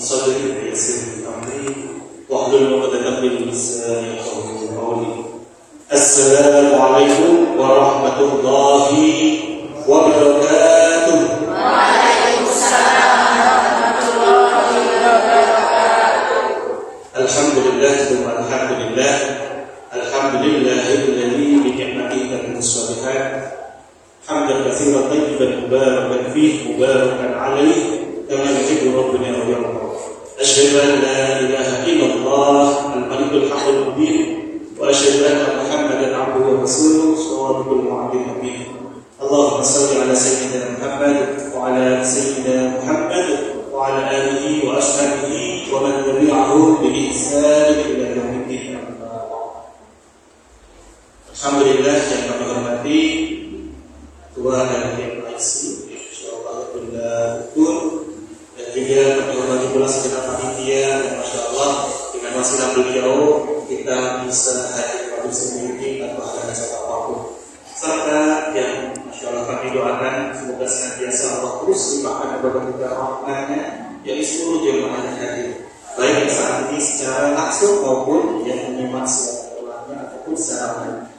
صدري ويسر لي أمري واحلل عقدة من لساني يفقهوا قولي. السلام عليكم ورحمة الله وبركاته. Waalaikumsalam warahmatullahi wabarakatuh. Alhamdulillah wa alhamdulillah. Alhamdulillahilladzi bi ni'matihi tatimmu shalihat. Hamdan katsiran tayyiban mubarakan fihi mubarakan 'alaihi kama yuhibbu rabbuna wa yarda. Asyhadu an la ilaha illallah al-malikul haqqul mubin wa asyhadu anna Muhammadan 'abduhu wa rasuluhu shawabul mu'adhdhin nabiy. Allahumma shalli 'ala sayyidina Muhammad wa 'ala sayyidina Muhammad wa 'ala alihi wa ashabihi wa man tabi'ahum bi ihsan ila yaumil. Alhamdulillah yang kami hormati Ketua dan PMIC, insyaallah Bunda Ukur, dan juga kami hormati pula segenap panitia, dan masya Allah dengan wasilah beliau kita bisa hadir pada sendiri tanpa ada acara apapun. Serta yang masya Allah kami doakan semoga senantiasa Allah terus limpahkan kepada kita rahmatnya, yang seluruh jemaah yang hadir, baik yang saat ini secara langsung maupun yang menyimak secara ulangnya ataupun secara online.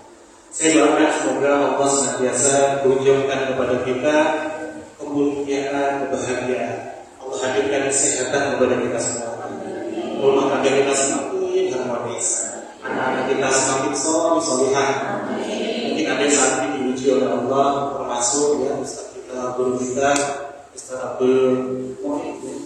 Saya doakan semoga Allah senantiasa menunjukkan kepada kita kemuliaan, kebahagiaan. Allah hadirkan kesehatan kepada kita semua. Rumah tangga kita semakin harmonis, anak-anak kita semakin soleh-solehah. Mungkin ada yang saat ini diuji oleh Allah, termasuk ya Ustaz kita, guru kita, Ustaz Abdul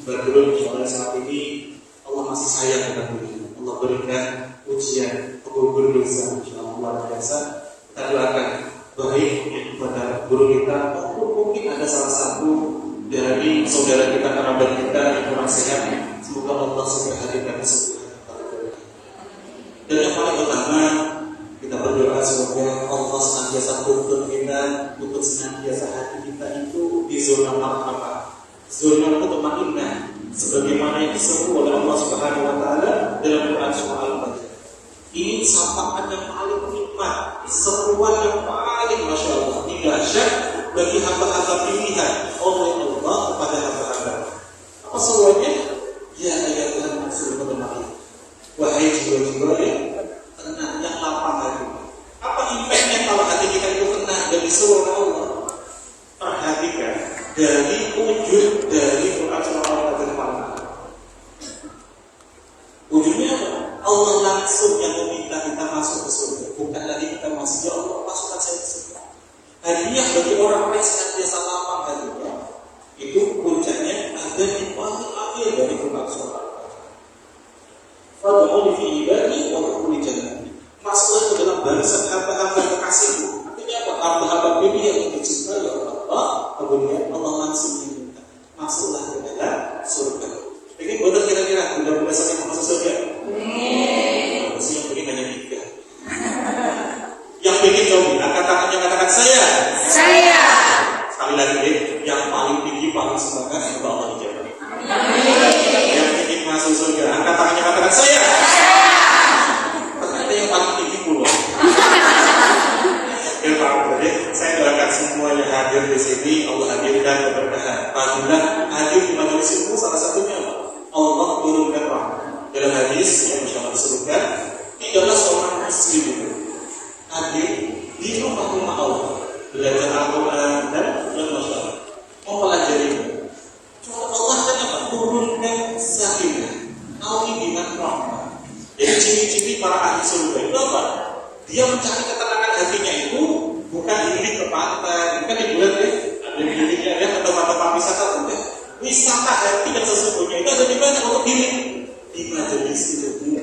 Badrun. Soalnya saat ini Allah masih sayang kepada beliau. Allah berikan ujian, pengukur dosa, insyaallah luar biasa. Kita doakan baik kepada guru kita, maupun mungkin ada salah satu dari saudara kita, kerabat kita yang kurang sehat. Semoga Allah segera hadirkan kesembuhan kepada mereka. Dan yang paling utama, kita berdoa semoga Allah senantiasa tuntun kita, untuk senantiasa hati kita itu di zona marhamah, zona mutmainnah, sebagaimana yang disebut oleh Allah Subhanahu wa taala dalam Quran surah Al-Fatihah. Ini sapaan yang paling nikmat, seruan yang paling masya Allah, tidak syak bagi hamba-hamba pilihan oleh Allah kepada hamba-hamba. Apa seruannya? Ya ayat Al-Masur Al-Fatihah. Wahai jiwa-jiwa yang tenang, yang lapang hati. Apa impactnya kalau hati kita itu tenang dan disuruh oleh Allah? Perhatikan dari wujud dari Quran surah Al-Fatihah. Wujudnya apa? Allah langsung yang meminta kita masuk ke surga, bukan lagi kita masuk. Ya Allah, masukkan saya ke surga. Hadiah bagi orang-orang yang senantiasa lapang hatinya, itu puncaknya ada di paling akhir dari Quran surah Al-Fatihah. Fad'uni fi ibadi wa qul jannati. Masuklah ke dalam barisan hamba-hamba kekasihku. Artinya apa? Hamba-hamba pilihan yang dicintai oleh Allah. Kemudian Allah langsung meminta, masuklah ke dalam surga. Ini benar kira-kira mudah-mudahan sampai masuk surga. Masih yang pengen hanya 3. Yang pengen jauh, angkat tangannya, katakan saya. Sekali lagi, yang paling tinggi, paling semangat, semoga Allah dijawab. Yang pengen masuk surga, angkat tangannya, katakan saya. Ternyata yang paling tinggi puluh. Saya doakan semua yang hadir di sini, Allah hadirkan keberkahan. Alhamdulillah hadir di majelis ilmu salah satunya Allah turunkan rahmat. Dalam hadis yang insyaallah disebutkan, tidaklah seorang muslim itu hadir di rumah Allah, belajar Al-Quran dan masyarakat, mempelajari. Cuma Allah kan apa? Turunkan sakinah, tauhid rahmat. Jadi ciri-ciri para ahli surga itu apa? Dia mencari ketenangan hatinya itu bukan diri ke pantai, bukan di bulan ada dirinya ada ke tempat-tempat wisata, bukan. Wisata hati dan sesungguhnya itu ada di mana untuk diri? Di majelis ilmu.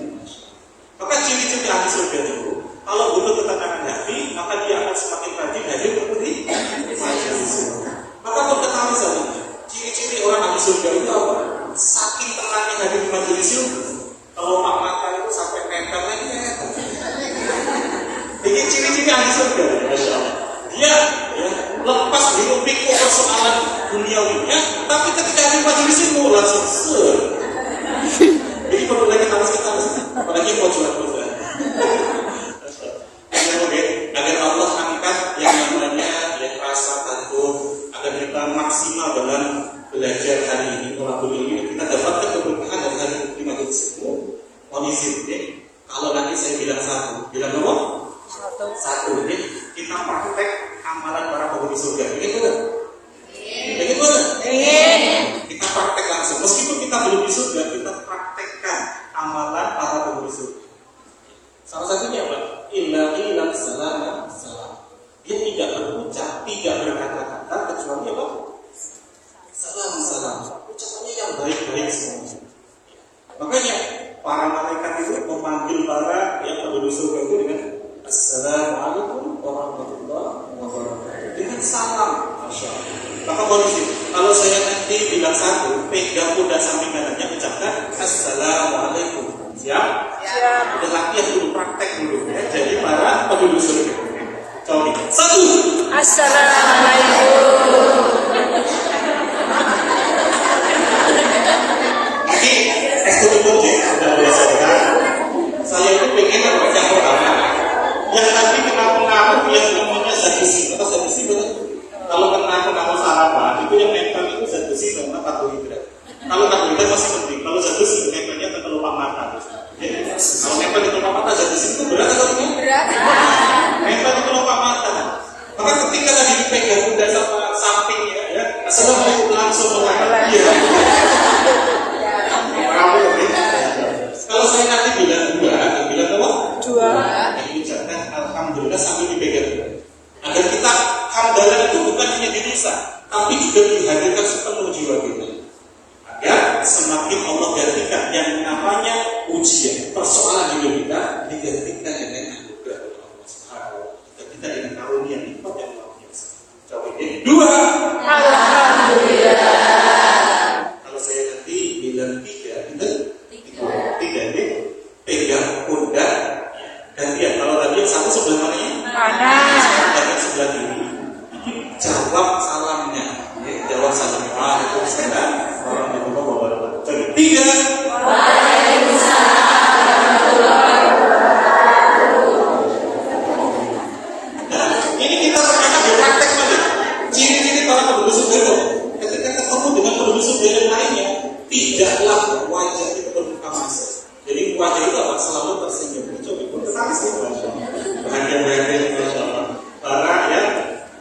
Maka ciri-ciri ahli surga itu, kalau butuh ketenangan hati, maka dia akan semakin rajin hadir di majelis ilmu. Maka untuk ketahui saja, ciri-ciri orang ahli surga itu apa? Saking tenangnya hadir di majelis ilmu, kalau pak mata itu sampai nempel lagi. Ini ciri-ciri ahli surga, masya Allah. Dia lepas hiruk-pikuk persoalan duniawinya, tapi ketika di majelis ilmu langsung ser. Jadi perlu lagi harus kita apalagi mau jual-jual. Agar Allah angkat yang namanya rasa takut, agar kita maksimal dalam belajar hari ini, melalui ini kita dapatkan keberkahan kita belum di surga, kita praktekkan amalan para penghuni surga. Salah satunya apa? Ilam salam. Dia tidak berucap, tidak berkata-kata kecuali apa? Salam. Ucapannya yang baik-baik semuanya. Makanya para malaikat itu memanggil para yang penduduk surga itu dengan Assalamualaikum warahmatullahi wabarakatuh. Dengan salam, masya Allah. Maka polisi, kalau saya nanti bilang satu, pegang kuda samping kanannya, ucapkan Assalamualaikum. Siap? Siap. Udah latihan dulu, praktek dulu ya. Jadi para penduduk surga. Coba satu. Assalamualaikum. Ini eksekutif ya, sudah biasa kan? Saya itu pengen yang pertama. Yang tadi kenapa yang namanya zat besi atau zat besi betul? Kalau kenapa sarapan itu yang nempel itu zat besi sama karbohidrat. Kalau karbohidrat masih penting. Kalau zat besi nempelnya ke kelopak mata. Kalau nempel di kelopak mata zat besi itu berat atau tidak? Berat. Nempel di kelopak mata. Maka ketika tadi dipegang kuda sama sampingnya ya, Assalamualaikum langsung mengatakan iya. Kalau saya nanti bilang dua ini ucapkan alhamdulillah sambil dipegang. Agar kita hamdalah itu bukan hanya di lisan, tapi juga dihadirkan sepenuh jiwa kita. Agar semakin Allah gantikan yang namanya ujian, persoalan hidup kita digantikan dengan anugerah Allah Subhanahu. Kita dengan karunia nikmat yang luar biasa. Coba ini dua. Alhamdulillah. Kalau saya nanti bilang tiga ini pegang pundak gantian. Kalau tadi yang satu sebelah mananya? Kanan. Dan sebelah kiri. Jawab salamnya. Ya, jawab salamnya. Waalaikumsalam warahmatullahi wabarakatuh. Jadi tiga. Waalaikumsalam warahmatullahi wabarakatuh. Nah, ini kita ternyata berpraktek lagi. Ciri-ciri para penduduk surga itu ketika ketemu dengan penduduk surga yang lainnya, tidaklah wajah itu bermuka masam. Jadi wajah itu apa? Selalu tersenyum. Coba pun tangis ya, bahagia-bahagia Masya Allah. Para ya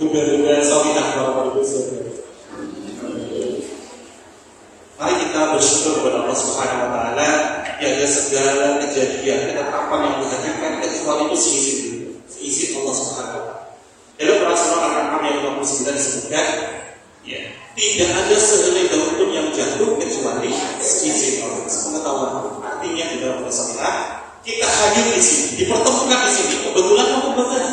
kuda-kuda sawidah para penduduk surga. Mari kita bersyukur kepada Allah Subhanahu Wa Taala yang ada segala kejadian ketetapan yang dihadirkan kecuali itu seizin Allah Subhanahu Wa Taala. Dalam Quran surah Al-An'am ayat 59 disebutkan, ya, tidak ada sehelai daun pun yang jatuh kecuali seizin Allah. Pengetahuan artinya di dalam Al-Quran kita hadir di sini, dipertemukan di sini. Kebetulan apa benar?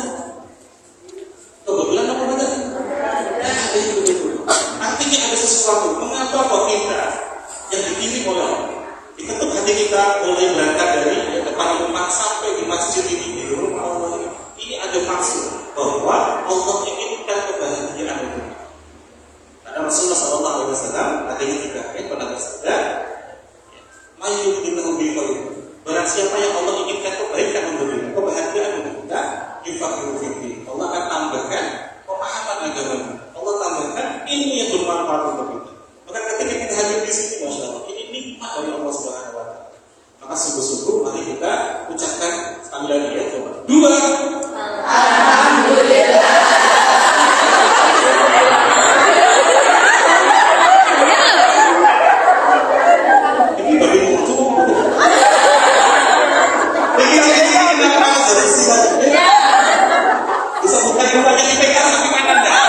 Nah, itu betul. Artinya ada sesuatu. Mengapa kok kita yang dipilih oleh Allah? Diketuk hati kita mulai berangkat dari depan rumah sampai di masjid ini, di rumah Allah ini. Ini ada maksud bahwa Allah inginkan kebahagiaan itu. Karena Rasulullah SAW artinya tiga pernah bersabda, "Mayyudillahu biqaulih." Barang siapa yang Allah inginkan kebaikan untuk kita, kebahagiaan untuk kita, yufaqihu fiddin. Allah akan tambahkan pemahaman agama. Allah tambahkan ilmu yang bermanfaat untuk kita. Maka ketika kita hadir di sini, Masya Allah, ini nikmat dari Allah Subhanahu Wa Taala. Maka sungguh-sungguh mari kita ucapkan sekali lagi ya, coba. Dua. Alhamdulillah. Ini bagi itu. Bisa bukan bukannya dipegang tapi kanan dah.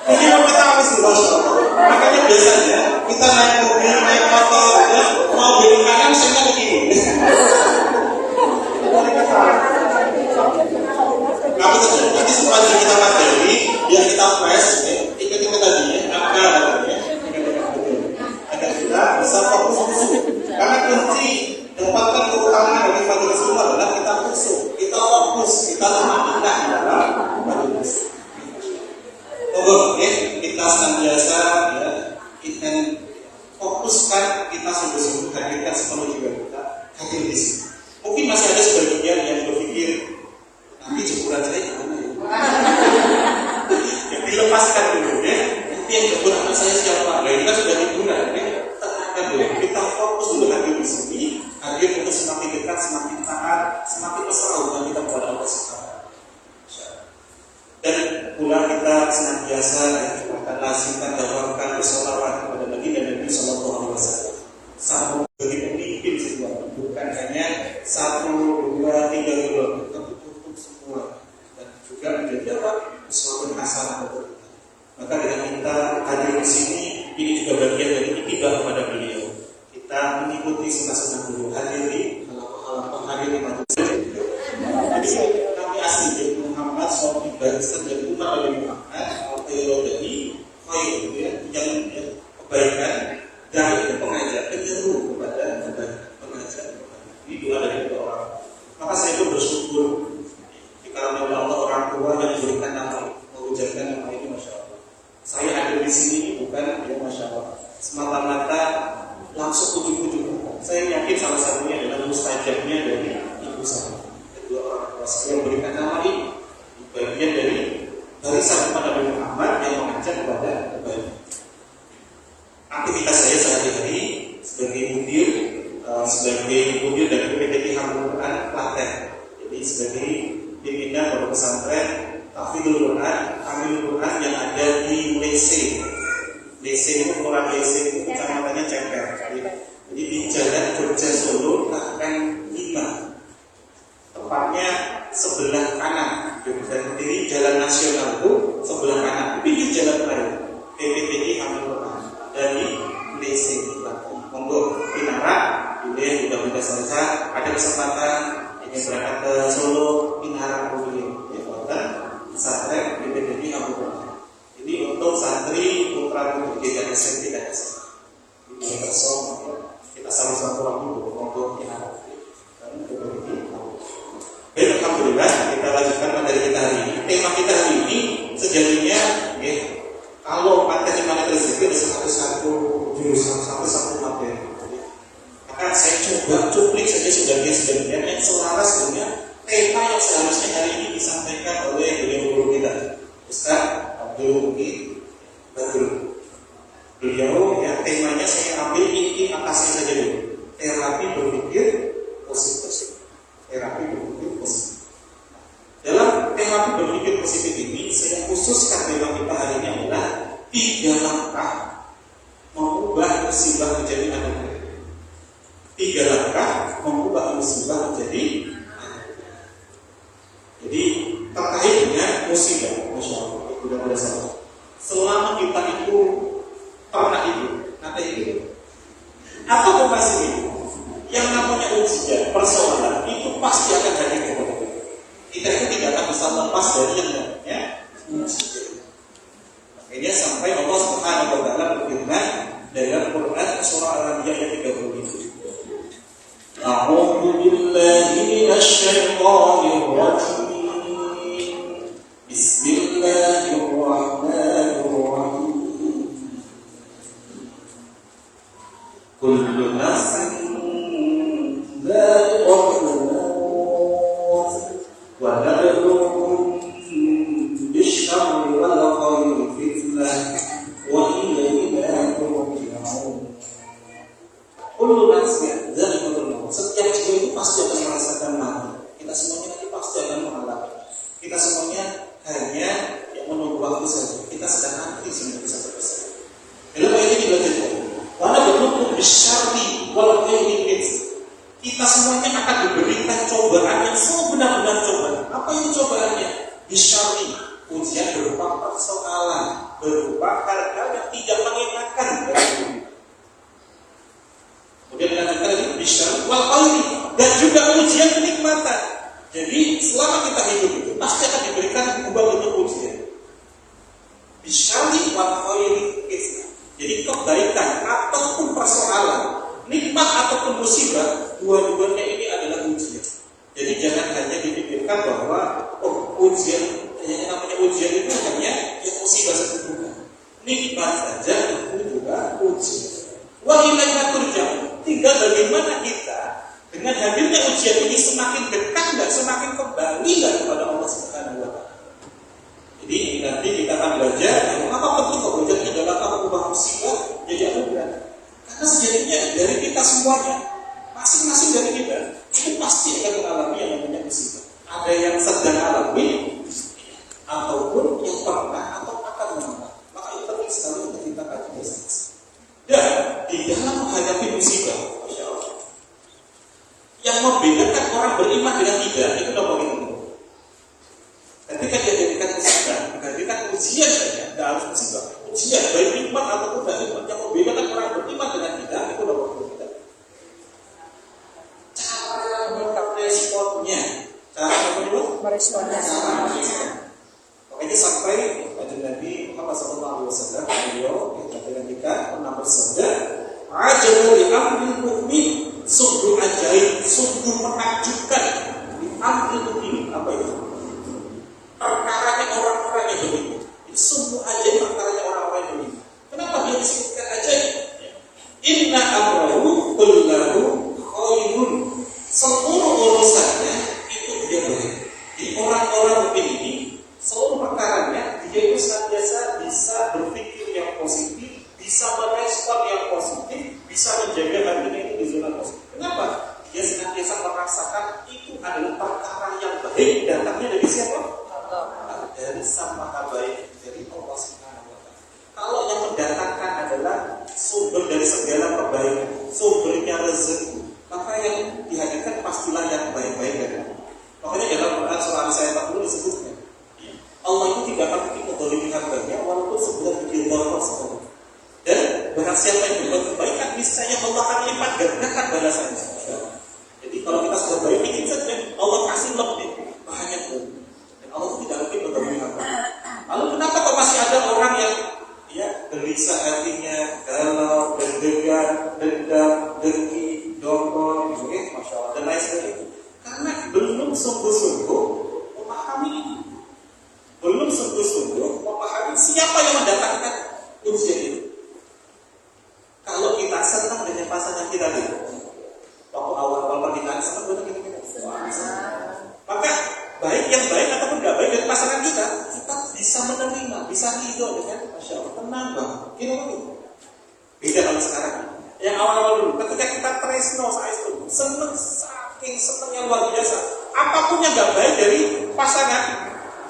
Ini mau kita harus Masya Allah. Makanya biasanya kita naik mobil, naik motor, ya, mau belok kanan saya ke kiri. Kamu tuh nanti sepanjang kita materi, biar kita fresh, ingat-ingat tadi ya, agar kita bisa fokus. Karena kunci dapatkan keutamaan dari majelis ilmu adalah kita kita fokus, kita lemah dalam majelis. Tunggu, kita senantiasa ya, kita fokuskan, kita sungguh-sungguh hadirkan sepenuh jiwa kita hadir di sini. Mungkin masih ada sebagian yang berpikir nanti jemuran saya gimana ya? Yang dilepaskan dulu ya. Nanti yang jemput anak saya siapa? Nah, ini kan sudah liburan ya. Tenangkan dulu. Kita fokus dulu hadir di sini. Hadir untuk semakin dekat, semakin taat, semakin mesra hubungan kita kepada Allah Subhanahu. Dan pula kita senantiasa akan lazimkan, dakwahkan, bersolawat kepada Nabi dan Nabi ini juga bagian dari ibadah kepada beliau. Kita mengikuti sunnah-sunnah beliau, hadiri majelis. Jadi kami asli dari Muhammad SAW barisan dari umat Nabi Muhammad al-Qiyadhi khair, ya, yang kebaikan dan pengajar penyeru kepada pengajar. Ini dua dari dua orang. Maka saya itu bersyukur karena Allah orang tua yang diberikan nama, mengucapkan nama ini, masya Allah. Saya ada di sini bukan ya masya Allah semata-mata langsung ujung-ujung. Saya yakin salah satunya adalah mustajabnya dari ibu saya. Kedua orang tua saya yang berikan nama ini bagian dari barisan kepada Nabi Muhammad yang mengajak kepada kebaikan. Aktivitas saya sehari-hari sebagai mudir dari PPT Hamdul Quran Klaten. Jadi sebagai pimpinan pondok pesantren Tahfidzul Quran, Hamdul Quran yang ada di Lese. Lese itu orang Lese itu kecamatannya Ceper. Jadi di Jalan Jogja Solo Klaten 5. Tepatnya sebelah kanan. Jadi Jalan Nasional itu sebelah kanan. Pinggir jalan raya. PPT Hamdul Quran dari Lese Klaten. Monggo Pinara, boleh mudah-mudahan saja ada kesempatan ingin berangkat ke Solo, Pinara boleh. Pesantren PPT Hamdul Quran. Ini untuk santri putra putri dan SMP dan SMA. Ini bersama kita sama-sama kurang dulu untuk Pinara. Baik, alhamdulillah kita lanjutkan materi kita hari ini. Tema kita hari ini sejatinya, ya, kalau materi rezeki ada satu jurusan satu materi. Maka saya coba cuplik saja sebagian yang selaras dengan tema yang seharusnya hari ini disampaikan oleh beliau kita, Ustaz Abdul Muhid Badrul. Beliau ya temanya saya ambil inti atasnya saja dulu. Terapi berpikir positif. Terapi berpikir positif. Dalam terapi berpikir positif ini saya khususkan tema kita hari ini adalah 3 langkah mengubah musibah menjadi anugerah. 3 langkah mengubah musibah menjadi. Jadi terkait dengan musibah, masya Allah, sudah pada salah. Selama kita itu pernah hidup, nanti hidup, atau masih hidup, yang namanya ujian, persoalan itu pasti akan hadir kepada kita. Kita itu tidak akan bisa lepas dari yang namanya ujian. Makanya sampai Allah Subhanahu wa Ta'ala berfirman dalam Quran surah Al-Anbiya ayat 37. A'udzu billahi minasy syaithanir rajim. Bismillahirrahmanirrahim. Kullu nafsin dha'iqatul maut wa nabluukum bisyarri wal khairi fitnah wa ilayna turja'un. Kullu nafsin dha'iqatul maut. Setiap jiwa itu pasti akan merasakan mati. Kita semuanya nanti pasti akan mengalami. Kita semuanya hanya yang menunggu waktu saja. Kita sedang nanti semuanya bisa selesai. Dalam ayat ini dibacakan, "Wa nabluukum bisyarri wal khairi fitnah." Kita semuanya akan diberikan cobaan yang sebenar-benar cobaan. Apa itu cobaannya? Bisyarri, ujian berupa persoalan, berupa hal-hal yang tidak mengenakan bagi hidup. Kemudian dilanjutkan lagi bisyarri wal khairi, dan juga ujian kenikmatan. Jadi selama kita hidup itu pasti akan diberikan berbagai bentuk ujian. Bisyarri wal khairi fitnah. Jadi kebaikan ataupun persoalan, nikmat ataupun musibah, dua-duanya ini adalah ujian. Jadi jangan hanya dipikirkan bahwa ujian, yang namanya ujian itu hanya musibah saja. Nikmat saja itu juga ujian. Wa ilaina turja'un. Tinggal bagaimana kita dengan hadirnya ujian ini semakin dekat dan semakin kembali kepada Allah Subhanahu wa Ta'ala. Jadi nanti kita akan belajar mengapa penting kok belajar 3 langkah mengubah musibah jadi anugerah. Karena sejatinya dari kita semuanya, masing-masing dari kita itu pasti akan mengalami yang namanya musibah. Ada yang sedang alami ataupun yang pernah atau akan mengalami. Maka itu penting sekali untuk kita kaji bersama. Dan di dalam menghadapi musibah, masya Allah, yang membedakan orang beriman dengan tidak itu nomor itu. Ketika dia jadikan musibah, menghadirkan ujian saja, tidak harus musibah. Ujian baik nikmat ataupun tidak nikmat, yang Makanya sampai pada Nabi Muhammad SAW beliau dengan kita pernah bersabda, "Ajabu li amril mu'min." Sungguh ajaib, sungguh menakjubkan di amril mu'min. Apa itu? Perkaranya orang-orang yang beriman. Itu sungguh ajaib perkaranya orang-orang yang beriman. Kenapa dia disebutkan ajaib? Inna amrahu kullahu khairun. Seluruh urusannya itu dia baik. Jadi orang-orang mukmin ini seluruh perkaranya dia itu senantiasa bisa berpikir yang positif, bisa merespon yang positif, bisa menjaga hatinya itu di zona positif. Kenapa? Dia senantiasa merasakan itu adalah perkara yang baik datangnya dari siapa? Dari Sang Maha Baik, dari Allah Subhanahu wa Ta'ala. Kalau yang mendatangkan adalah sumber dari segala kebaikan, sumbernya rezeki, maka yang dihadirkan pastilah yang baik-baik dari Allah. Makanya dalam Quran surah Al-An'am 40 disebutkan, Allah itu tidak akan mungkin mendolimi hambanya walaupun sebulan bikin dorong sekali. Dan barang siapa yang berbuat kebaikan, niscaya Allah akan lipat gandakan balasannya. Jadi kalau kita sudah baik dikit saja, Allah kasih lebih banyak lagi. Dan Allah itu tidak mungkin mendolimi hambanya. Lalu kenapa kok masih ada orang yang gelisah hatinya, galau, deg-degan, dendam, dengki, dongkol, masya Allah, dan lain sebagainya? Karena belum sungguh-sungguh memahami ini. Belum sungguh-sungguh memahami siapa yang mendatangkan ujian itu. Kalau kita senang dengan pasangan kita dulu, waktu awal-awal pernikahan senang betul kita. Maka baik yang baik ataupun nggak baik dari pasangan kita bisa menerima, bisa ridho dengan masya Allah, tenang banget. Gimana? Beda kalau sekarang. Yang awal-awal dulu, ketika kita tresno saat itu, saking senang yang luar biasa. Apapun yang nggak baik dari pasangan,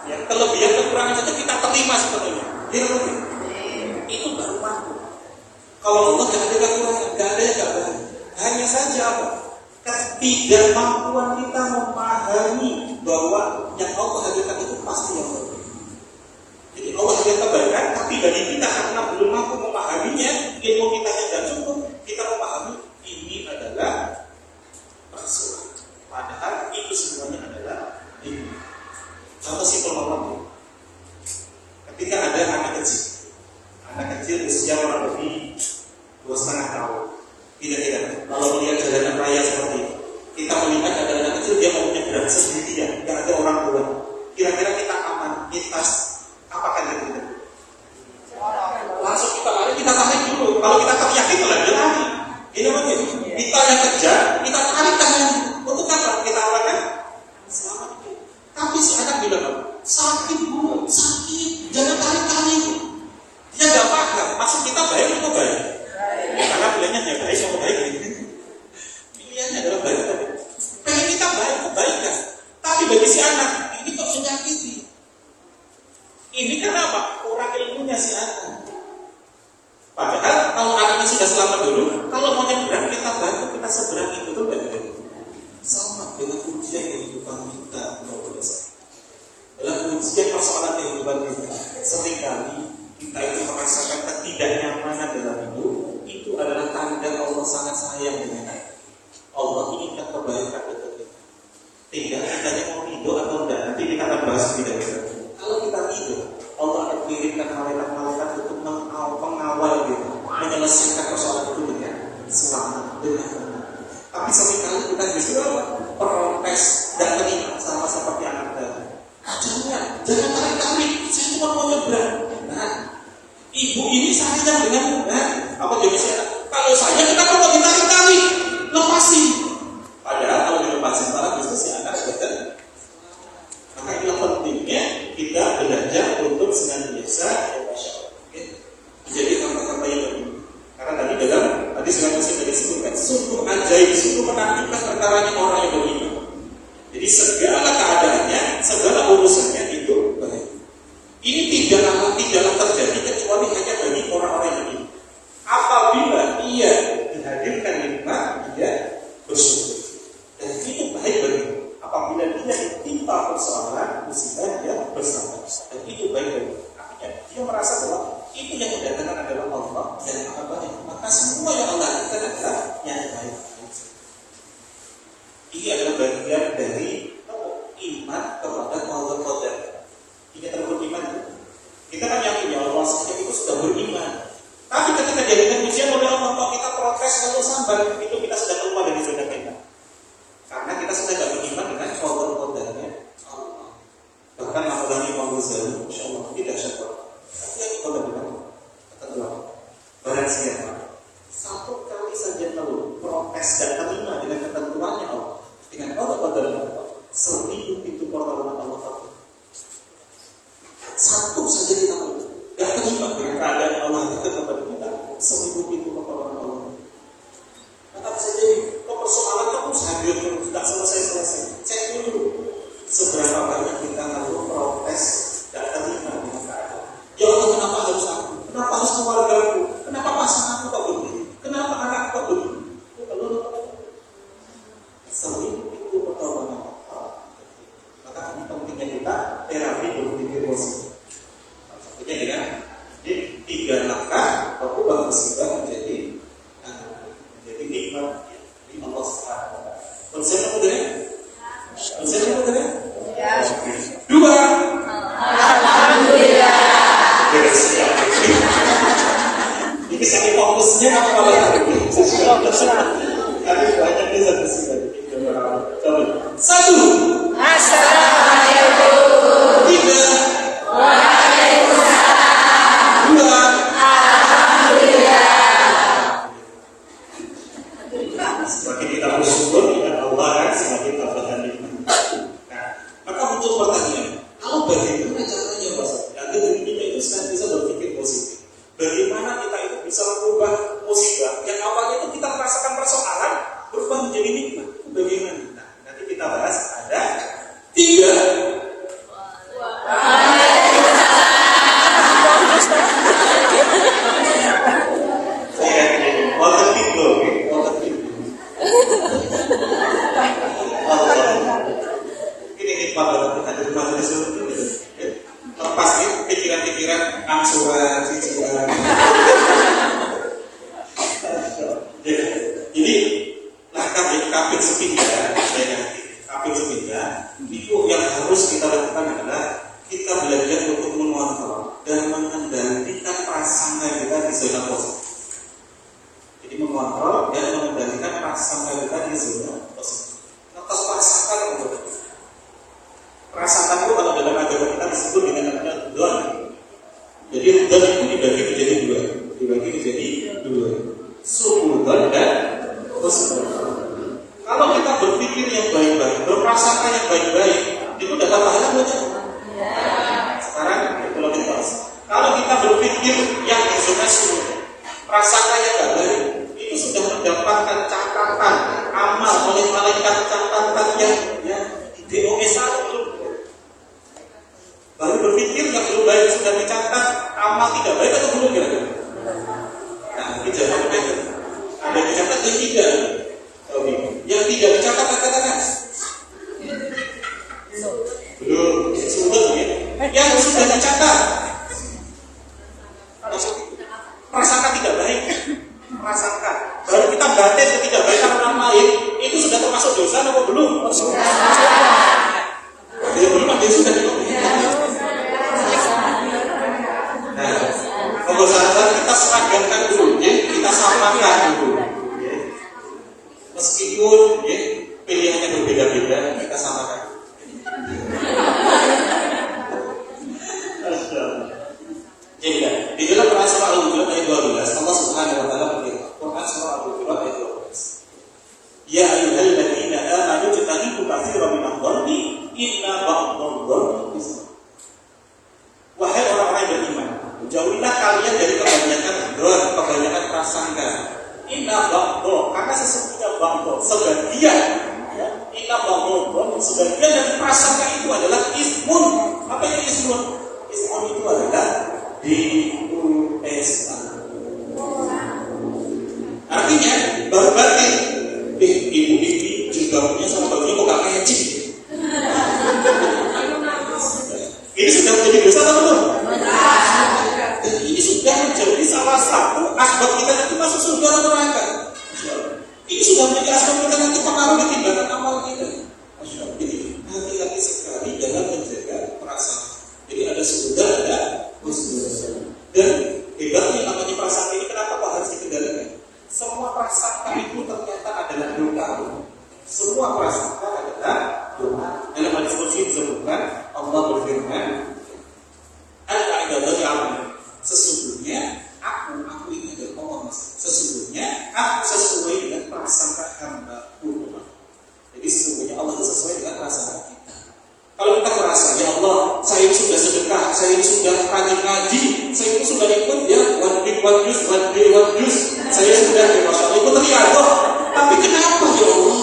ya, kelebihan kekurangan saja kita terima sepenuhnya. Gimana? Itu baru mampu. Kalau Allah nggak ada kekurangan, nggak ada yang nggak baik. Hanya saja apa? Ketidakmampuan kita memahami bahwa yang Allah hadirkan itu pasti yang baik. Jadi Allah hadirkan kebaikan, tapi bagi kita karena belum mampu memahaminya, ilmu kita yang tidak cukup, kita memahami ini adalah persoalan. Padahal itu semuanya adalah ilmu. Contoh simpel banget. Ketika ada anak kecil usia kurang lebih 2,5 tahun, tidak. Kalau melihat jalanan raya seperti itu, kita melihat ada anak kecil dia mau nyebrang sendirian, nggak ada orang tua. Kira-kira kita aman, kita apakah kita? Langsung kita lari, kita tarik dulu. Kalau kita teriak itu lagi lari. Ini mungkin kita yang kejar, kita tarik tangan. Untuk apa? Kita awalkan selamat. Tapi si anak bilang, sakit bu, sakit, jangan tarik-tarik. Dia nggak paham, maksud kita baik atau baik? Karena pilihannya hanya baik sama baik. Pilihannya adalah baik atau baik. Pengen kita baik, kebaikan. Tapi bagi si anak, ini kok menyakiti. Ini kenapa? Kurang ilmunya si anak. Padahal kalau anaknya sudah selamat dulu, kalau mau nyebrang kita bantu, kita seberangi, betul nggak? Sama dengan ujian kehidupan kita, dalam ujian persoalan kehidupan kita, seringkali kita itu merasakan ketidaknyamanan dalam hidup. Itu adalah tanda Allah sangat sayang dengan kita. Allah inginkan kebaikan untuk kita. Tinggal kita mau ridho atau enggak. Nanti kita akan bahas lebih lanjut. Kalau kita ridho, Allah akan kirimkan malaikat-malaikat untuk mengawal kita, menyelesaikan persoalan itu dengan selamat, dengan tenang. Tapi seringkali kita justru protes dan terima sama seperti anak tadi. Jangan tarik-tarik, saya cuma mau nyebrang. Nah, ibu ini sayang dengan apa jenisnya? Kalau saya kenapa kok ditarik-tarik? Lepasin. Padahal kalau dilepasin malah justru si anak betul. Maka itulah pentingnya kita belajar untuk senantiasa masya Allah. Jadi kata-kata yang lebih. Karena tadi sudah disebutkan sungguh ajaib, sungguh menakjubkan perkaranya orang yang beriman. Jadi segala keadaannya, segala urusannya itu baik. Ini tidaklah terjadi kecuali hanya bagi orang-orang yang beriman. Apabila satu sambat itu kita sudah keluar dari zona kita. Karena kita sudah tidak beriman dengan qadar-qadarnya Allah. Bahkan Al-Ghazali Imam Ghazali, insyaallah tidak syukur. Tapi yang kita benar kata ulama, barang siapa satu kali saja tahu protes dan terima dengan ketentuannya Allah, dengan qadar-qadarnya Allah, 1000 pintu portal Allah tahu. Satu saja kita tahu, gak terima dengan keadaan Allah itu kepada kita, 1000 pintu portal Allah. Maka bisa jadi kok persoalan kamu hadir terus, tidak selesai-selesai. Cek dulu seberapa banyak kita lalu protes dan terima dengan keadaan. Ya Allah, kenapa harus aku? Kenapa harus keluarga aku? Kenapa pasangan aku kok begini? Kenapa anak aku kok begini? Kalau 1000 pintu portal Allah. Maka ini pentingnya kita terapi berpikir positif. Satunya dengan jadi 3 langkah berubah musibah menjadi nikmat di Allah Subhanahu wa taala. Konsep apa tadi? Konsep apa tadi? Ya. 2. Alhamdulillah. Siap. Ini sakit fokusnya apa malah tadi? Ada banyak nih satu sih. Coba. 1. Assalamualaikum. 3. Waalaikumsalam. 2. Alhamdulillah. Semakin kita bersyukur dengan Allah kan semakin tambah nikmat. Nah, maka muncul pertanyaan, kalau bagaimana caranya Mas? Agar dirinya itu sekarang bisa berpikir positif. Bagaimana kita itu bisa mengubah musibah yang awalnya itu kita merasakan persoalan berubah menjadi nikmat? Bagaimana? Nah, nanti kita bahas ada 3. Lepas pikiran-pikiran angsuran, cicilan. Jadi langkah dari kaping sepindah, kaping sepindah itu yang harus kita lakukan adalah kita belajar untuk mengontrol dan mengendalikan prasangka kita di zona positif. Jadi mengontrol dan mengendalikan prasangka kita di zona positif. Atas prasangka untuk prasangka itu kalau dalam agama kita disebut dengan namanya dzon. Jadi dzon itu dibagi menjadi 2. Su'udzon dan husnudzon. Kalau kita berpikir yang baik-baik, berprasangka yang baik-baik, itu dapat pahala banyak. Sekarang kalau kita bahas, kalau kita berpikir yang di zona su'udzon, prasangka yang tidak baik, itu sudah mendapatkan catatan amal oleh malaikat, catatan yang DOS itu. Baru berpikir yang belum baik sudah dicatat, amal tidak baik atau belum kira-kira? Nah, ini jangan berbeda. Ada yang dicatat yang tidak. Yang tidak dicatat katakan belum. Sudah ya. Yang sudah dicatat prasangka tidak baik. Prasangka. Baru kita batin ketidakbaikan orang lain, itu sudah termasuk dosa atau belum? Ya belum, ada sudah. Kalau sahabat kita seragamkan dulu, ya, kita samakan dulu. Ya. Meskipun ya, pilihannya berbeda-beda, kita samakan. Jadi di dalam Quran surah Al-Hujurat ayat 12, Allah Subhanahu wa taala berfirman, Quran surah Al-Hujurat ayat 12. Ya ayyuhalladzina amanu ijtanibu katsiran minadh-dhanni inna ba'dadh-dhanni ism. Wahai orang-orang yang beriman, jauhilah kalian dari kebanyakan dzon, kebanyakan prasangka. Inna ba'dadh, karena sesungguhnya ba'dadh sebagian, ya, inna ba'dadh sebagian dari prasangka itu adalah ismun. Apa itu ismun? Ismun itu adalah DUSA. Artinya berbatin. Ibu ini jilbabnya sama bajunya kok gak matching. Ini sudah menjadi dosa atau belum? Dan ini sudah menjadi salah satu asbab kita nanti masuk surga atau neraka. Ini sudah menjadi asbab kita nanti pengaruh di timbangan amal kita. Jadi hati-hati sekali dalam menjaga perasaan. Jadi ada sudah ada husnudzon. Dan hebatnya namanya perasaan ini kenapa kok harus dikendalikan? Semua prasangka sesuai dengan prasangka hamba-Ku. Jadi sesungguhnya Allah itu sesuai dengan prasangka kita. Kalau kita merasa, ya Allah, saya ini sudah sedekah, saya ini sudah rajin ngaji, saya ini sudah ikut ya one week, one juice, saya sudah ya Masya Allah ikut riyadhah. Tapi kenapa ya Allah?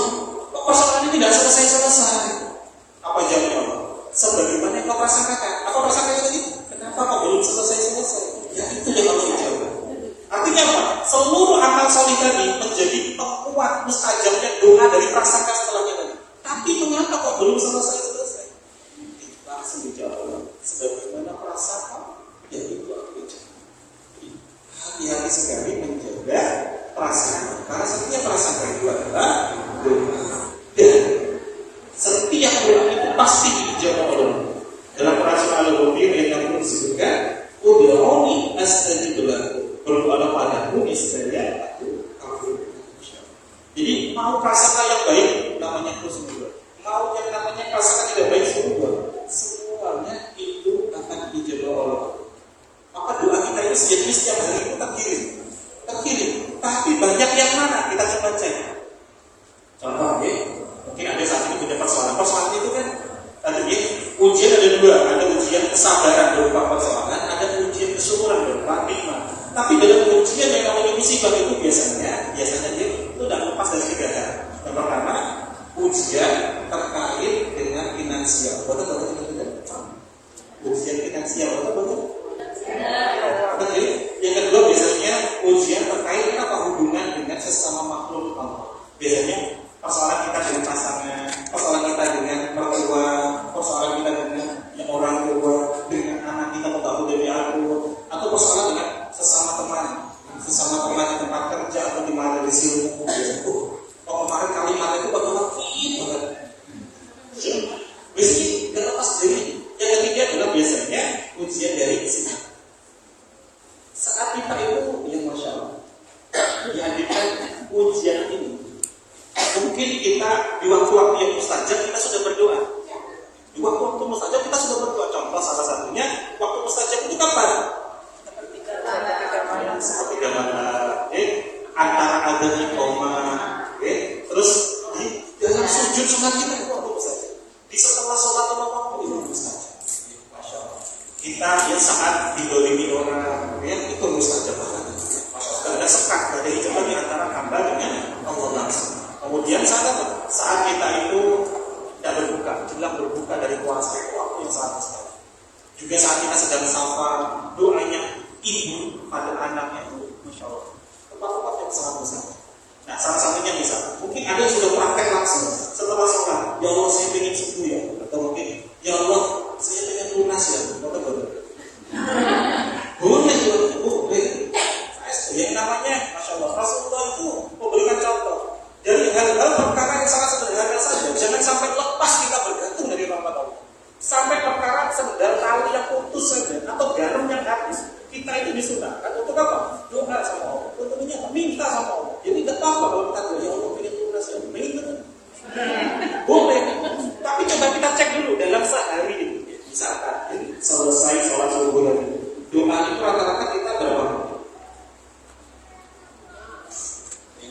Kok persoalan ini tidak selesai? Apa jawabnya Allah? Sebagaimana yang kau prasangkakan. Apa prasangkanya tadi? Kenapa kok belum selesai? Ya itu yang Allah jawab. Artinya apa? Seluruh amal soleh tadi menjadi penguat mustajabnya doa dari prasangka setelahnya tadi. Tapi mengapa kok belum selesai? Langsung dijawab. Sebagaimana prasangka, ya itu aku jawab. Hati-hati sekali menjaga prasangka. Karena setiap prasangka itu adalah doa. Dan setiap doa itu pasti dijawab oleh Allah. Dalam Quran surah Al-Ghafir ayat 60 disebutkan, "Ud'uni astajib lakum." Berdoalah padaku, niscaya aku kabul. Jadi mau prasangka yang baik namanya husnul. Mau yang namanya prasangka tidak baik semuanya itu akan dijawab Allah. Maka doa kita itu sejatinya setiap hari itu terkirim. Tapi banyak yang mana kita coba cek. Contoh ya, mungkin ada saat ini punya persoalan itu kan tadi ujian ada dua, ada ujian kesabaran berupa persoalan, ada ujian kesyukuran berupa nikmat. Tapi dalam ujian yang namanya musibah itu biasanya dia itu tidak lepas dari tiga hal. Yang pertama, ujian terkait dengan finansial. Betul. Ujian finansial, betul. Yang kedua biasanya ujian terkait apa hubungan dengan sesama makhluk Allah. Biasanya persoalan kita dengan pasangan, persoalan kita dengan mertua, persoalan kita dengan yang orang tua, dengan anak kita atau dari aku, atau persoalan dengan sesama teman di tempat kerja atau di mana di sini. Kemarin kalimat itu bagus banget. Biasanya tidak lepas dari. Yang ketiga adalah biasanya ujian dari sini. Saat kita itu yang Masya Allah dihadirkan ujian ini, mungkin kita di waktu-waktu yang mustajab kita sudah berdoa. Di waktu-waktu mustajab kita sudah berdoa. Contoh salah satunya waktu mustajab itu kapan? Sepertiga malam, antara adzan iqamah, terus di dalam sujud sunat kita itu waktu mustajab. Di setelah sholat waktu itu mustajab. Masya Allah. Kita ya saat didolimi orang, itu mustajab banget. Masya Allah. Ada sekat, ada hijab di antara hamba dengan Allah langsung. Kemudian saat kita itu tidak berbuka, jelang berbuka dari puasa itu waktu yang sangat sekali. Juga saat kita sedang safar, doanya ibu pada anaknya itu, Masya Allah, tempat-tempat yang sangat besar. Nah, salah satunya bisa, mungkin ada yang sudah praktek langsung setelah sholat. Ya Allah, saya ingin sembuh ya, atau mungkin ya Allah, saya ingin lunas ya, betul. Boleh. Yang namanya, Masya Allah, Rasulullah itu memberikan contoh. Dari hal-hal perkara yang sangat sederhana saja, jangan sampai lepas kita bergantung dari rahmat Allah. Sampai perkara sendal tali yang putus saja atau garam yang habis, kita itu disunahkan untuk apa? Doa sama Allah. Untuk minta sama Allah. Jadi tidak apa-apa kalau kita ya Allah ingin lunas ya, minta. Boleh. Tapi coba kita cek dulu dalam sehari ini. Misalkan selesai sholat subuh tadi, doa itu rata-rata kita berapa?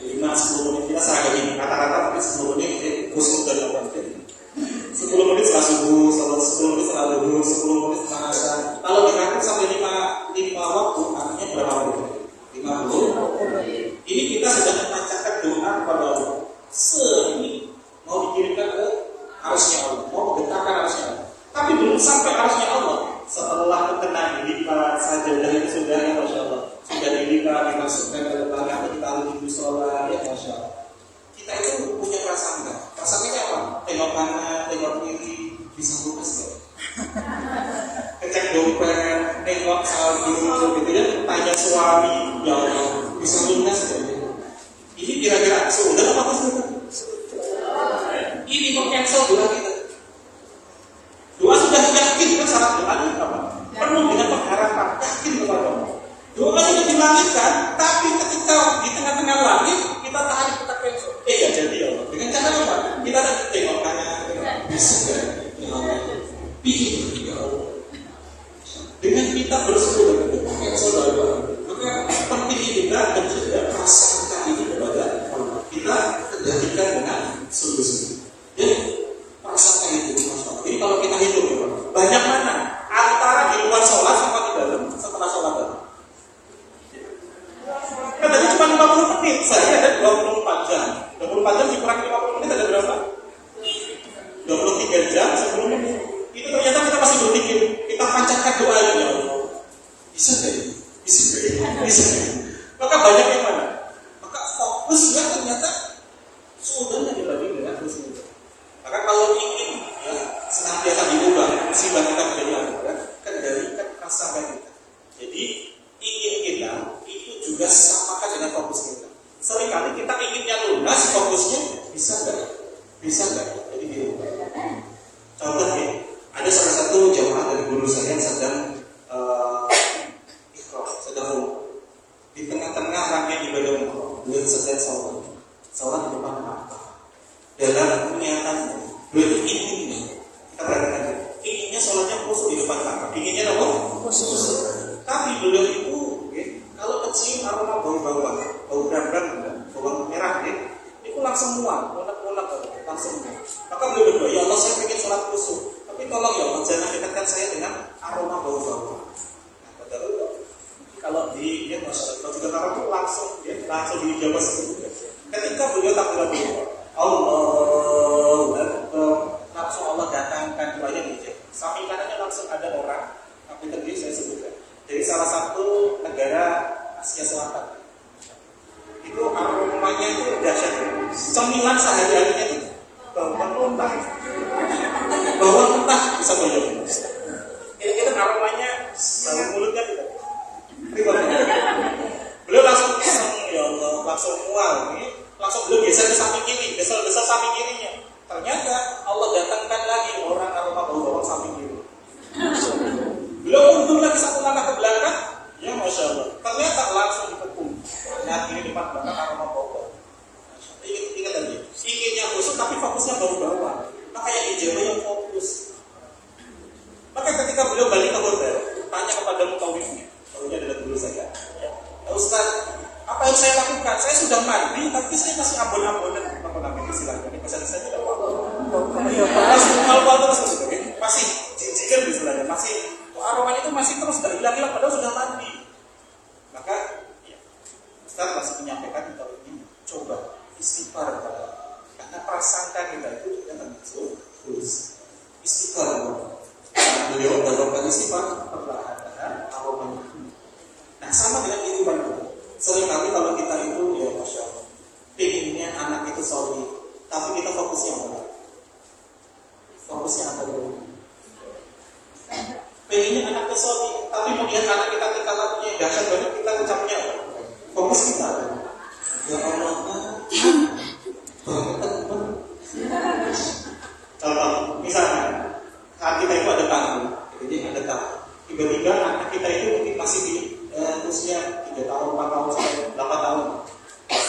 5-10 menit kita sehari ini rata-rata mungkin 10 menit khusus dan 10 menit setelah subuh, 10 menit setelah duhur, 10 menit setelah asar. Kalau dikatakan sampai 5 waktu, artinya berapa menit? 50. Ini kita sedang memancarkan doa kepada Allah. Ini mau dikirimkan ke arusnya Allah, mau menggetarkan arusnya Allah. Tapi belum sampai arusnya Allah. Setelah kena dilipat sajadah itu sudah ya Masya Allah, sudah dilipat dimasukkan ke depan atau ditaruh di musola ya Masya Allah. Kita itu punya prasangka. Prasangkanya apa? Tengok kanan, tengok kiri, bisa lunas gak? Kecek dompet, nengok saldo gitu ya, tanya suami, ya Allah, bisa lunas gak? Ini kira-kira sudah apa sudah? Ini kok cancel doa kita. Doa sudah yakin kan syarat doa ini apa? Penuh dengan pengharapan, yakin kepada Allah. Doa sudah dilangitkan, tapi ketika di tengah-tengah langit kita tarik kita cancel. Ya jadi Allah. Dengan cara apa? Kita nanti tengok kanan, bisa kan? Ya Allah. Pikir ya Allah. Dengan kita bersyukur cancel doa. Maka penting kita menit, saya ada 24 jam. 24 jam dikurangi 50 menit ada berapa? 23 jam 10 menit. Itu ternyata kita masih berpikir, kita panjatkan doa ya Allah. Bisa deh, bisa. Maka banyak yang mana? Maka fokusnya ternyata sudah lagi dengan khusyuk. Maka kalau ingin ya senantiasa diubah musibah kita menjadi anugerah, kendalikan rasa kita. Jadi ingin kita itu juga samakan dengan fokus kita. Seringkali kita inginnya lunas, fokusnya bisa nggak? Jadi gini. Contohnya, ada salah satu jamaah dari guru saya yang sedang di tengah-tengah rangkaian ibadah umroh, beliau sedang sholat di depan Ka'bah. Dalam niatannya, beliau ingin kita perhatikan, inginnya sholatnya khusyuk di depan Ka'bah. Inginnya apa? Khusyuk. Tapi beliau itu, kalau kecium aroma bau-bauan, bau berang-berang, bau merah, itu langsung mual, unek-unek, langsung mual. Maka beliau berdoa, ya Allah saya ingin sholat khusyuk, tapi tolong ya Allah jangan dekatkan saya dengan aroma bau-bauan. Kalau di masyarakat juga Arab itu langsung dijawab seperti itu. Ketika beliau takbir Allahu Akbar, langsung Allah datangkan doanya di samping kanannya langsung ada orang, tapi tadi saya sebutkan dari salah satu negara Asia Selatan. Itu aromanya itu dahsyat. Cemilan sehari-harinya itu bawang mentah bisa bayangin. Kira-kira aromanya bau mulutnya tidak. Beliau langsung ya Allah, langsung mual, langsung beliau geser ke samping kiri, geser samping kirinya. Ternyata Allah datangkan lagi orang aroma bau-bauan samping kiri. Beliau mundur lagi satu langkah ke belakang, ya masya Allah. Ternyata langsung dikepung. Nah kiri depan belakang aroma bau-bauan. Ingat lagi, inginnya khusyuk tapi fokusnya bau-bauan. Maka yang dijawab yang fokus. Maka ketika beliau balik ke hotel, tanya kepada mutawifnya. Ini adalah guru saya. Ya, Ustaz, apa yang saya lakukan? Saya sudah mandi, tapi saya masih abon-abonan. Apa namanya istilahnya? Ini bahasa saya tidak apa. Masih mual-mual terus, masih jijikan istilahnya. Masih aromanya itu masih terus tidak hilang-hilang padahal sudah mandi. Maka, ya, Ustaz masih menyampaikan kita ini coba istighfar karena prasangka kita itu juga termasuk istighfar. Beliau melakukan istighfar perlahan-lahan aromanya. Nah sama dengan kehidupan kita. Seringkali kalau kita itu ya masya Allah, pengennya anak itu soleh, tapi kita fokusnya apa? Fokusnya apa dulu? Pengennya anak itu soleh, tapi melihat anak kita tingkah lakunya dahsyat banget, kita ucapnya apa? Fokus kita. Ya Allah, contoh, misalnya saat kita itu ada tamu, jadi ada tamu. Tiba-tiba anak kita itu mungkin masih di usia 3 tahun, 4 tahun, sampai 8 tahun.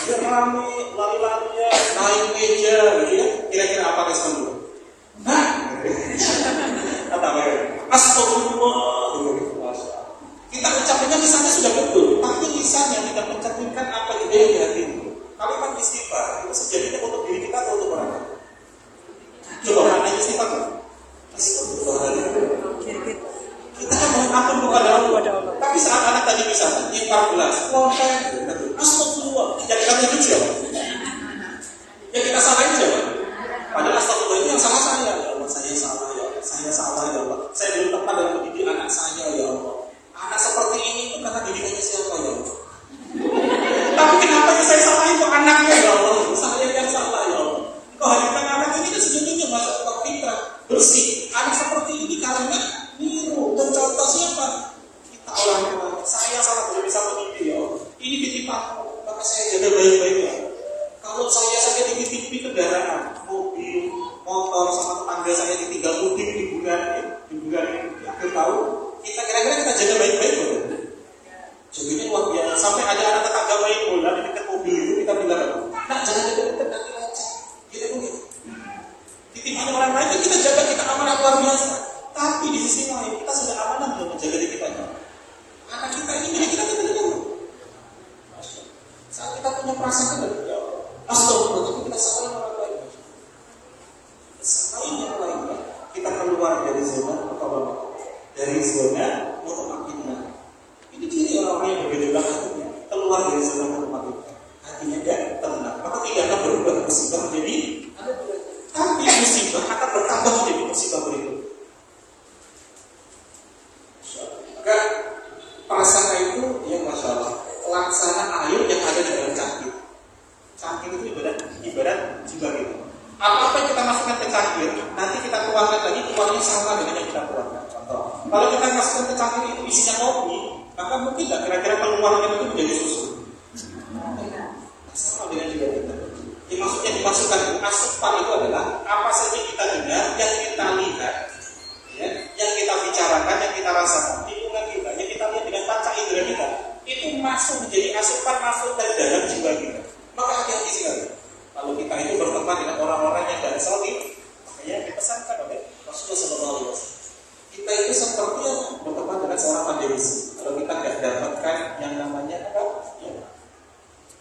Dia rame, lari-larinya, naik meja, gitu ya. Kira-kira apa respon dulu? Nah, kata mereka, astagfirullah. Kita ucapnya lisannya sudah betul, tapi lisannya tidak mencerminkan apa ide yang di hati itu. Kalimat istighfar itu sejadinya untuk diri kita atau untuk orang lain? Coba mana istighfar? Astagfirullah. Kita kan mohon ampun kepada Allah. Tapi saat anak tadi misalnya nyimpang gelas, astagfirullah. Yang kita tuju siapa? Yang kita salahin siapa? Padahal astagfirullah itu yang salah saya. Ya Allah, saya salah ya Allah. Saya salah ya Allah. Saya belum tepat dalam mendidik anak saya ya Allah. Anak seperti ini itu karena didikannya siapa ya Allah? Tapi kenapa yang saya salah itu anaknya ya Allah? Saya yang salah ya Allah. Kau hadirkan anak ini kan sejatinya masya Allah fitrah bersih. Anak seperti ini karena niru dan contoh siapa? Kita orang tua. Saya salah belum bisa mendidik ya Allah. Ini titipanmu, maka saya jaga baik-baik ya. Kalau saya saja dititipi kendaraan, mobil, motor sama tetangga saya ditinggal mudik di bulan di akhir tahun, kita kira-kira kita jaga baik-baik ya. Jadinya luar biasa. Sampai ada anak tetangga main bola di dekat mobil itu kita bilang, nah jangan dekat-dekat nanti lecet. Gitu begitu. Titipan orang lain kita jaga, kita amanah luar biasa. Tapi di sisi lain kita sudah amanah belum menjaga diri kita. Anak kita ini milik kita dulu. Saat kita punya perasaan ya astagfirullah, kita salahin orang lain. Salahin yang lain, kita keluar dari zona atau dari zona mutmainah. Ini ciri orang-orang yang berbeda hatinya, keluar dari zona mutmainah. Hati hatinya tidak tenang, maka tidak akan berubah musibah menjadi tapi musibah akan bertambah menjadi musibah berikut. Maka prasangka itu ya masya Allah, laksana air yang ada di dalam cangkir. Cangkir itu ibarat jiwa kita. Apa-apa yang kita masukkan ke cangkir, nanti kita tuangkan lagi, tuangnya sama dengan yang kita tuangkan. Contoh, kalau kita masukkan ke cangkir itu isinya kopi, maka mungkin nggak kira-kira keluarnya itu menjadi susu. Sama dengan juga kita. Maksudnya dimasukkan asupan itu adalah apa saja kita dengar, yang kita lihat, ya, yang kita bicarakan, yang kita rasakan, lingkungan kita, yang kita lihat dengan panca indera kita, itu masuk menjadi asupan masuk ke dalam jiwa kita. Maka hati-hati sekali. Kalau kita itu berteman dengan orang-orang yang tidak solid, makanya dipesankan oleh Rasulullah SAW. Kita itu seperti yang berteman dengan seorang pandemisi. Kalau kita tidak dapatkan yang namanya apa? Ya,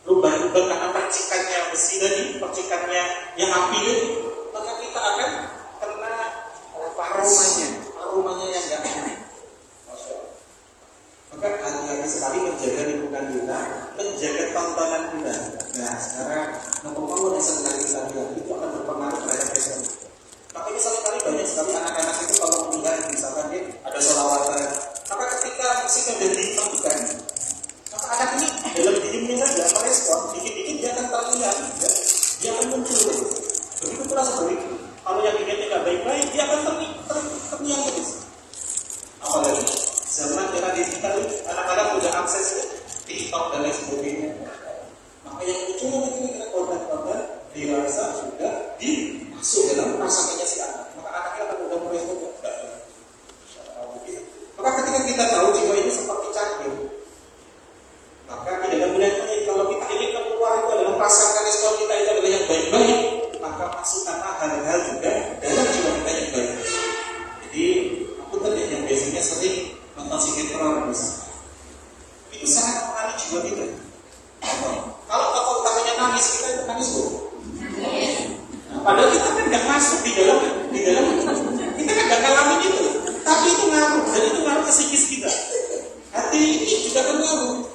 lubang-lubang karena percikannya besi tadi, percikannya yang api itu, maka kita akan kena aromanya yang enggak enak. Maka hati-hati sekali menjaga lingkungan kita, menjaga tontonan kita. Nah, sekarang membangun yang sedang kita lihat itu akan berpengaruh terhadap kita. Makanya seringkali banyak sekali anak-anak itu kalau melihat misalkan dia ada sholawatan, maka ketika musiknya sudah ditemukan, maka anak ini dalam diamnya saja merespon, dikit-dikit dia akan terlihat, ya, dia akan muncul. Begitu pula sebaliknya. Kalau yang dilihatnya tidak baik-baik, dia akan terlihat terus. Apalagi zaman era digital, anak-anak sudah akses TikTok dan lain sebagainya. Maka yang muncul itu konten-konten dirasa sudah dimasuk dalam prasangkanya si anak. Maka anaknya akan mudah merespon. Maka ketika kita tahu jiwa ini seperti cangkir, maka tidak ada gunanya kalau kita ingin keluar itu adalah prasangka respon kita itu adalah yang baik-baik, maka masukkanlah hal-hal juga dalam jiwa kita yang baik. Jadi aku tadi yang biasanya sering nonton sinetron misalnya, itu sangat mengalami jiwa kita. Kalau tokoh utamanya nangis, kita itu nangis bohong. Nah, padahal kita kan nggak masuk di dalam kita kan nggak ngalamin itu, tapi itu ngaruh dan itu ngaruh ke psikis kita. Hati ini juga kan ngaruh.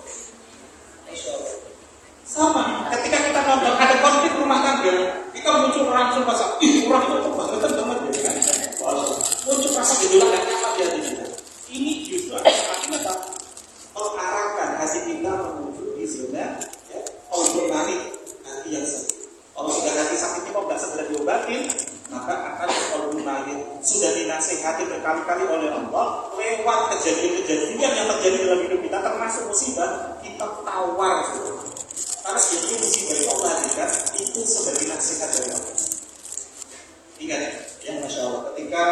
Sama, ketika kita nonton ada konflik rumah tangga, kita muncul langsung rasa, orang itu kebangetan banget ya kan? Muncul rasa gejolak dan nyaman di hati kita. Ini justru artinya apa? Mengarahkan hati kita menuju di zona ya, narik hati yang sakit. Kalau sudah hati sakitnya kok nggak segera diobatin, maka akan narik. Sudah dinasihati berkali-kali oleh Allah, lewat kejadian-kejadian yang terjadi dalam hidup kita, termasuk musibah, kita tawar. Karena jadi musibah itu Allah hadirkan itu sebagai nasihat dari Allah. Ingat ya, masya Allah, ketika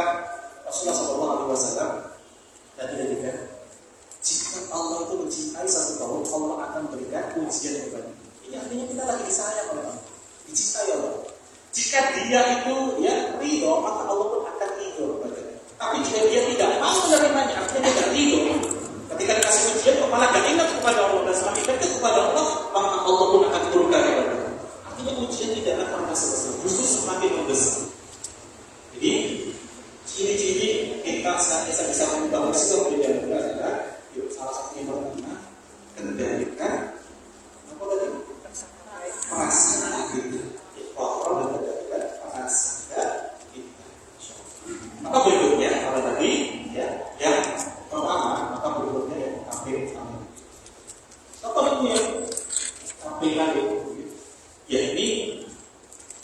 Rasulullah SAW dan tidak jika Allah itu mencintai satu kaum, Allah akan berikan ujian kepada. Ini artinya kita lagi disayang oleh Allah, dicintai Allah. Jika dia itu ya ridho, maka Allah pun akan ridho kepadanya. Tapi jika dia tidak mau menerimanya, artinya dia tidak ridho. Ketika dikasih ujian, kok malah gak ingat kepada Allah dan semakin dekat kepada Allah, maka Allah pun akan turunkan kepada. Artinya ujian tidak akan pernah selesai, justru semakin membesar. Jadi ciri-ciri kita bisa mengubah resiko perbedaan adalah salah satunya pertama kendalikan apa tadi prasangka kita. Kontrol dan kendalikan prasangka kita. Maka berikutnya kalau tadi ya yang pertama, maka berikutnya yang tampil. Apa itu tampilan itu? Ya ini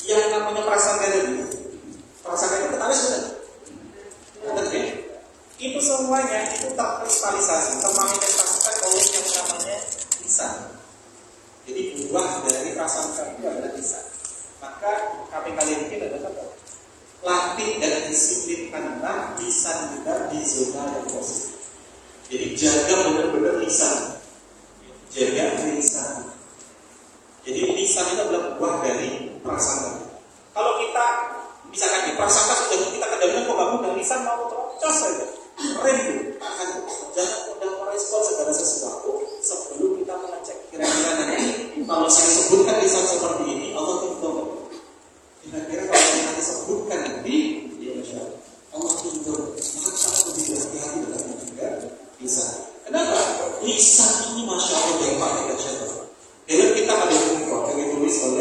yang namanya prasangka tadi. Prasangka itu ketahui sudah. Itu semuanya itu terkristalisasi, termanifestasikan oleh yang namanya lisan. Jadi buah dari prasangka itu adalah lisan. Maka apa yang kalian bikin adalah apa? Latih dan disiplinkanlah lisan kita di zona yang positif. Jadi jaga benar-benar lisan. Jaga lisan. Jadi lisan itu adalah buah dari prasangka. Kalau kita misalkan di prasangka sudah kita kendalikan kok bangun dan lisan mau tercos saja. Rem akan jangan mudah merespon segala sesuatu sebelum kita mengecek kira-kira nanti kalau saya sebutkan lisan seperti ini Allah tunduk. Kira-kira kalau saya nanti sebutkan nanti ya masya Allah tunduk. Maka kita harus lebih hati-hati dalam menjaga lisan. Kenapa? Lisan ini masya Allah yang paling dahsyat. Dalam kita ada hukum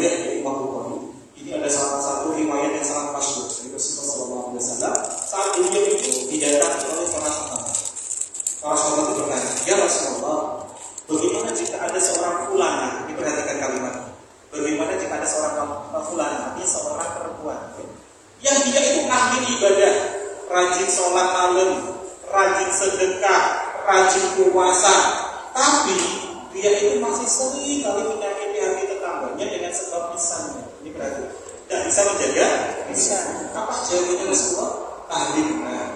oleh Imam Bukhari. Ini ada salah satu riwayat yang sangat masyhur dari Rasulullah SAW saat beliau itu didatangi oleh para sahabat. Para sahabat itu bertanya, ya Rasulullah, bagaimana jika ada seorang fulana? Diperhatikan kalimat. Bagaimana jika ada seorang fulana, artinya seorang perempuan yang dia itu ahli ibadah, rajin sholat malam, rajin sedekah, rajin puasa, tapi dia itu masih sering kali menyakiti hati tetangganya dengan sebab lisannya. Ini berarti tidak bisa menjaga lisan. Apa jawabannya Rasulullah? Ahli benar.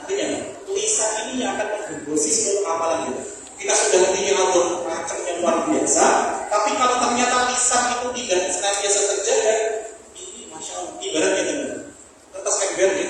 Artinya lisan ini yang akan menggembosi seluruh amalan kita. Kita sudah riyadhah macam yang luar biasa, tapi kalau ternyata lisan itu tidak senantiasa terjaga, ini masya Allah ibaratnya dengan kertas ember ya.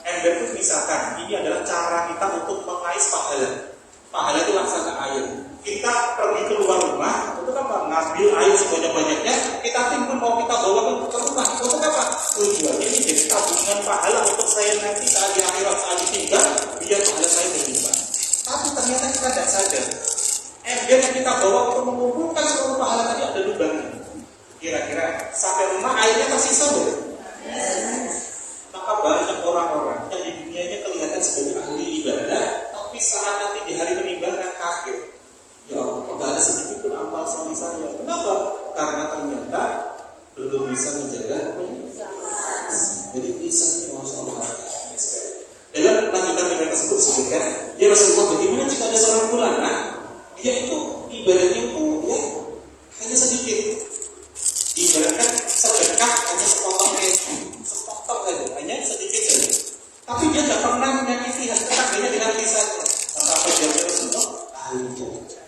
Ember itu misalkan ini adalah cara kita untuk mengais pahala. Pahala itu laksana air. Kita pergi keluar rumah untuk apa? Ngambil air sebanyak-banyaknya. Kita timbun mau kita bawa ke rumah untuk apa? Tujuannya ini jadi tabungan pahala untuk saya nanti saat di akhirat, saat ditinggal, biar pahala saya berlimpah. Tapi ternyata kita tidak sadar ember yang kita bawa untuk mengumpulkan seluruh pahala tadi ada lubangnya. Kira-kira sampai rumah airnya tersisa belum? Maka banyak orang-orang yang di dunianya kelihatan sebagai ahli ibadah, tapi saat nanti di hari penimbangan kafir. Ya Allah, tidak ada sedikit pun amal soleh saya. Kenapa? Karena ternyata belum bisa menjaga. Jadi lisan ini masya Allah. Dalam lanjutan riwayat tersebut disebutkan, ya Rasulullah, bagaimana jika ada seorang fulana, dia itu ibadahnya itu ya hanya sedikit. Ibaratkan sedekah hanya sepotong reti, sepotong saja, hanya sedikit saja. Tapi dia tidak pernah menyakiti hati tetangganya dengan lisannya. Maka apa jawabnya Rasulullah? Ahli jannah.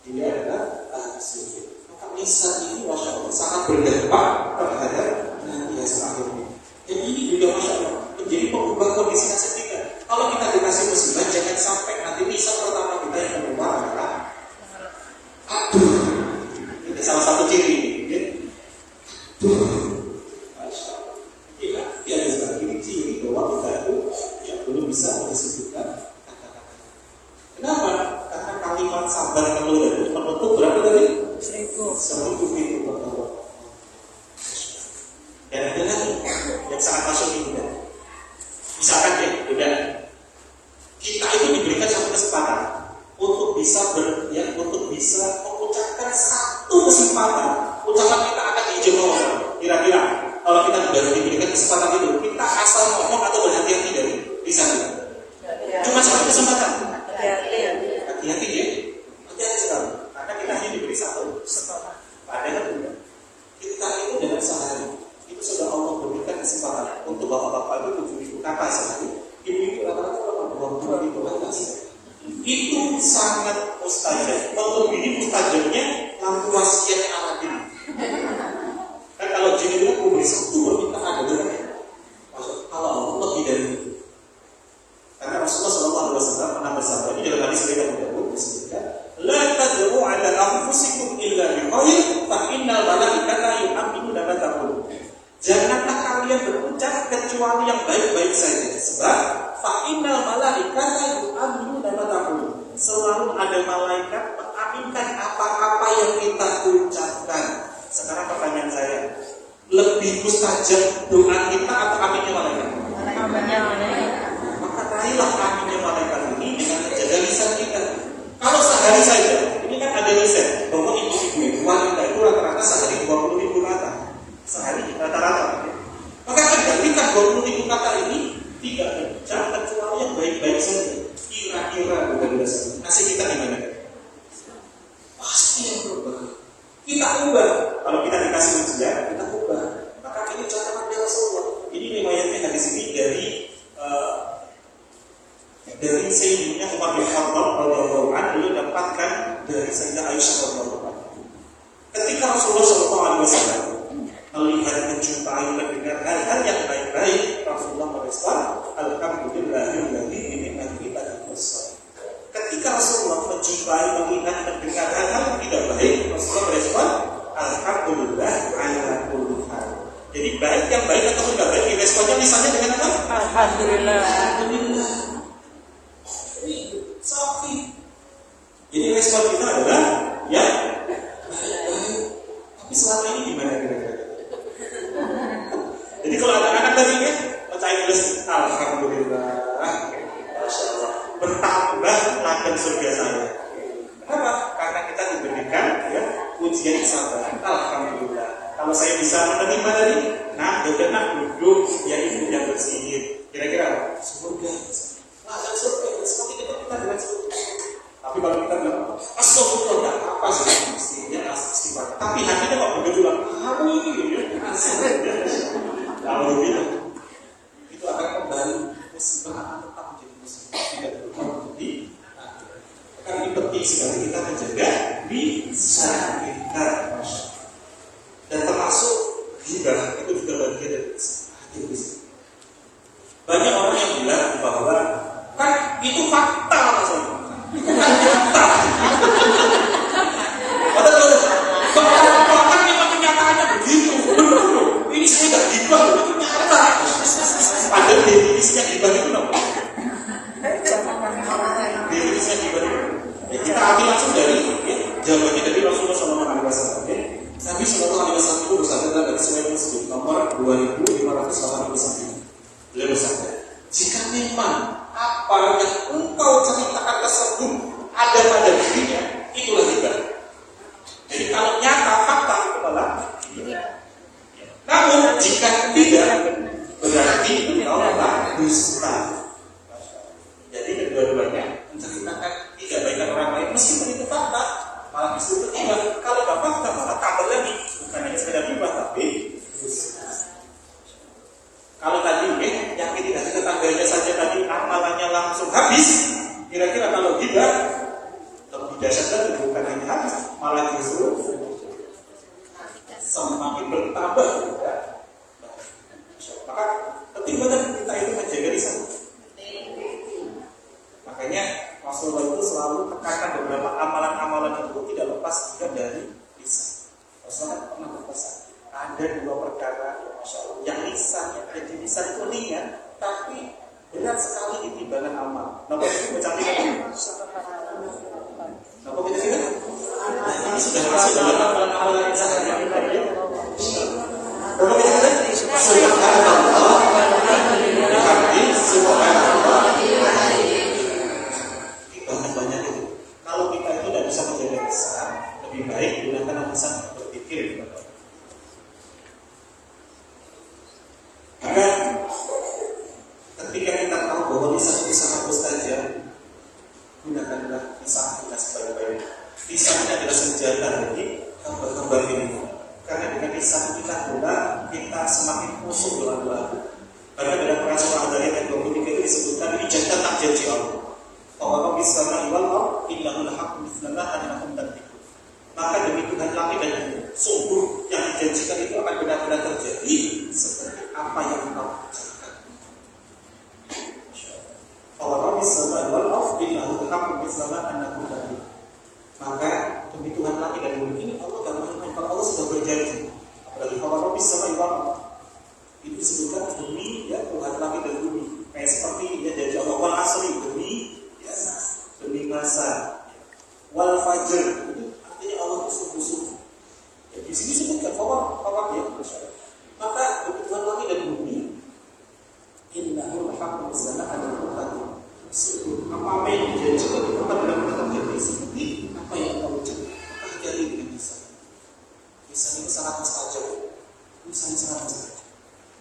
Ini adalah ahli surga. Maka lisan ini masya Allah sangat berdampak terhadap nanti hasil akhirnya. Dan ini juga masya Allah menjadi pengubah kondisi nasib kita. Kalau kita dikasih musibah, jangan sampai nanti lisan pertama kita yang keluar adalah aduh. Ini salah satu ciri ini. Masya Allah. Iya, ada sekali ini ciri bahwa kita itu yang belum bisa disebutkan kata-kata. Kenapa? Karena kalimat sabar keluar itu menutup berapa tadi? 1000 pintu pertama. Dan ada lagi yang sangat masuk ini kan. Misalkan ya, udah kita itu diberikan satu kesempatan untuk bisa untuk bisa mengucapkan satu kesempatan. Ucapan kita akan diijabah. Kira-kira kalau kita baru diberikan kesempatan itu, kita asal ngomong atau berhati-hati dari lisan kita. Cuma satu kesempatan. Hati-hati ya. Hati-hati sekali. Karena kita hanya diberi satu kesempatan. Padahal tidak. Kita itu dalam sehari itu sudah Allah berikan kesempatan untuk bapak-bapak itu 7.000 kata sehari. Ibu-ibu rata-rata 22.000 kata sehari. Itu sangat mustajab. Melebihi mustajabnya lampu wasiatnya Aladin. Kan kalau jin itu beri satu permintaan ada berapa? Maksud kalau Allah lebih dari itu. Karena Rasulullah SAW pernah bersabda ini dalam hadis riwayat Abu Dawud disebutkan, la tad'u ala anfusikum illa biqaul fa innal malaikata yu'minuna ma taqul. Janganlah kalian berucap kecuali yang baik-baik saja. Sebab fa innal malaikata yu'minuna ma taqul. Selalu ada malaikat mengaminkan apa-apa yang kita ucapkan. Sekarang pertanyaan saya, lebih mustajab doa kita atau aminnya malaikat? Aminnya malaikat. Maka raihlah aminnya malaikat ini dengan menjaga lisan kita. Kalau sehari saja, ini kan ada lisan bahwa ibu-ibu wanita itu rata-rata sehari 20.000 kata. Sehari rata-rata. Maka kendalikan 20.000 kata ini tidak berucap kecuali yang baik-baik saja. Kira-kira bukan biasa. Nasib kita gimana? Pasti yang berubah. Kita ubah. Kalau kita dikasih ujian, kita ubah. Maka ini catatan Rasulullah. Ini riwayatnya hadis ini dari Sayyidina Umar bin Khattab radhiyallahu anhu, beliau dapatkan dari Sayyidah Aisyah radhiyallahu anha. Ketika Rasulullah SAW melihat, menjumpai, mendengar hal-hal yang baik-baik, Rasulullah merespon, alhamdulillahilladzi bi ni'matihi tatimmu shalihat. Ketika Rasulullah menjumpai, melihat, mendengar hal-hal yang tidak baik, Rasulullah merespon, alhamdulillah ala kulli hal. Jadi baik yang baik atau tidak baik, responnya misalnya dengan apa? Alhamdulillah. Alhamdulillah. Safi. Jadi respon kita adalah ya baik-baik. ujian sabar. Alhamdulillah. Kalau saya bisa menerima tadi, nah yaudah nak duduk, ya ibu yang bersihin. Kira-kira surga. Ada surga, semakin dekat kita dengan surga. Tapi kalau kita bilang, astagfirullah, nggak apa sih, mestinya istighfar. Tapi hatinya kok bergejolak, kamu ini, kalau bilang, itu akan kembali musibah akan tetap menjadi musibah, tidak berubah menjadi akhir. Karena ini penting sekali kita menjaga lisan kita, dan termasuk ghibah itu juga bagian dari lisan. Banyak orang yang bilang bahwa kan itu fakta maksudnya. Bahkan memang kenyataannya begitu. Ini saya nggak ghibah, itu nyata. Padahal definisinya ghibah itu apa? Definisinya ghibah itu. Kita ambil langsung dari jawabannya dari Rasulullah SAW. Nabi SAW itu bersabda dalam Sahih Muslim nomor 2589. Beliau bersabda, jika memang apa yang engkau ceritakan tersebut ada pada dirinya, itulah ghibah. Jadi kalau nyata fakta itu malah ghibah. Namun jika tidak, berarti engkau adalah dusta. Jadi kedua-duanya menceritakan tidak baikkan orang lain meskipun itu fakta, malah disebut ghibah. Kalau tidak fakta malah tambah lagi, bukan hanya sekedar ghibah tapi dusta. Kalau tadi nyakiti hati tetangganya saja tadi amalannya langsung habis, kira-kira kalau ghibah lebih dahsyat lagi, bukan hanya habis, malah justru semakin bertambah. Maka penting banget kita itu menjaga lisan. Makanya Rasulullah itu selalu tekankan beberapa amalan-amalan itu tidak lepas juga dari lisan. Rasulullah pernah berpesan, ada dua perkara yang lisannya jadi lisan itu ringan, tapi berat sekali di timbangan amal. Nampak itu mencapai nampak itu tidak? Nah, ini sudah masuk dalam amalan-amalan sehari-hari tadi. Nampak itu tidak? Subhanallah, bihamdihi, subhanallah. Banyak itu. Kalau kita itu tidak bisa menjaga lisan, lebih baik gunakan lisan berpikir. Maka ketika kita tahu bahwa lisan itu sangat mustajab, gunakanlah lisan kita sebaik-baiknya. Lisan ini adalah senjata dari hamba-hamba ini. Karena dengan lisan kita pula kita semakin khusyuk dalam doa. Karena dalam perasaan dari ayat 23 itu disebutkan ini jantan tak janji Allah. Allah bisa melihat innahul haqqu bismillah anakum tadbiqun. Maka demi Tuhan langit dan bumi, sungguh yang dijanjikan itu akan benar-benar terjadi seperti apa yang engkau ucapkan. Allah bisa melihat innahul haqqu bismillah anakum tadbiqun. Maka demi Tuhan langit dan bumi ini Allah dan kalau Allah sudah berjanji. Apalagi Allah bisa melihat itu disebutkan demi ya Tuhan langit dan bumi. Kayak seperti ya janji Allah wal asri demi masa wal fajr itu artinya Allah itu sungguh-sungguh. Ya, di sini sebutkan fawar ya. Maka kebutuhan langit dan bumi innahul haqqu bismillah anakum tadbiqun. Sungguh apa yang dijanjikan itu akan benar-benar terjadi seperti apa yang Allah ucapkan. Maka hati-hati dengan lisan. Lisan itu sangat mustajab. Lisan sangat mustajab.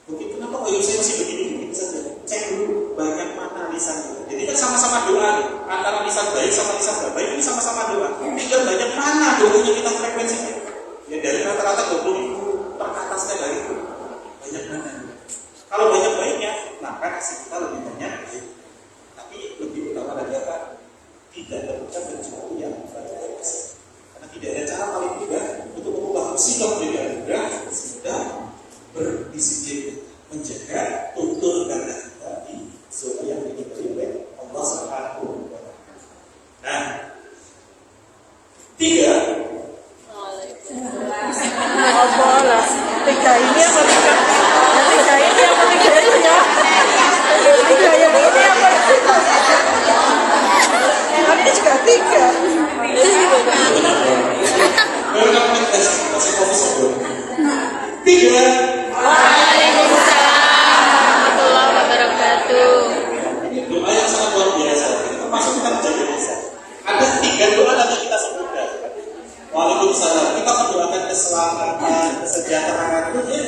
Mungkin kenapa kalau saya masih begini saja? Cek dulu banyak mana lisan kita. Jadi kan sama-sama doa nih. Antara lisan baik sama lisan gak baik ini sama-sama doa. Tinggal banyak mana doanya kita frekuensinya. Ya dari rata-rata 20.000 per atasnya dari itu. Banyak mana. Kalau banyak baiknya, maka kasih kita lebih banyak. Tapi lebih utama lagi apa? Tidak berucap kecuali yang baik. Karena tidak ada cara paling mudah untuk mengubah sikap menjadi mudah. Sudah berdisiplin menjaga tutur kata kita di zona yang diberi oleh Allah Subhanahu wa Ta'ala. Nah, 3 Waalaikumsalam. Kita mendoakan keselamatan, kesejahteraan itu ya.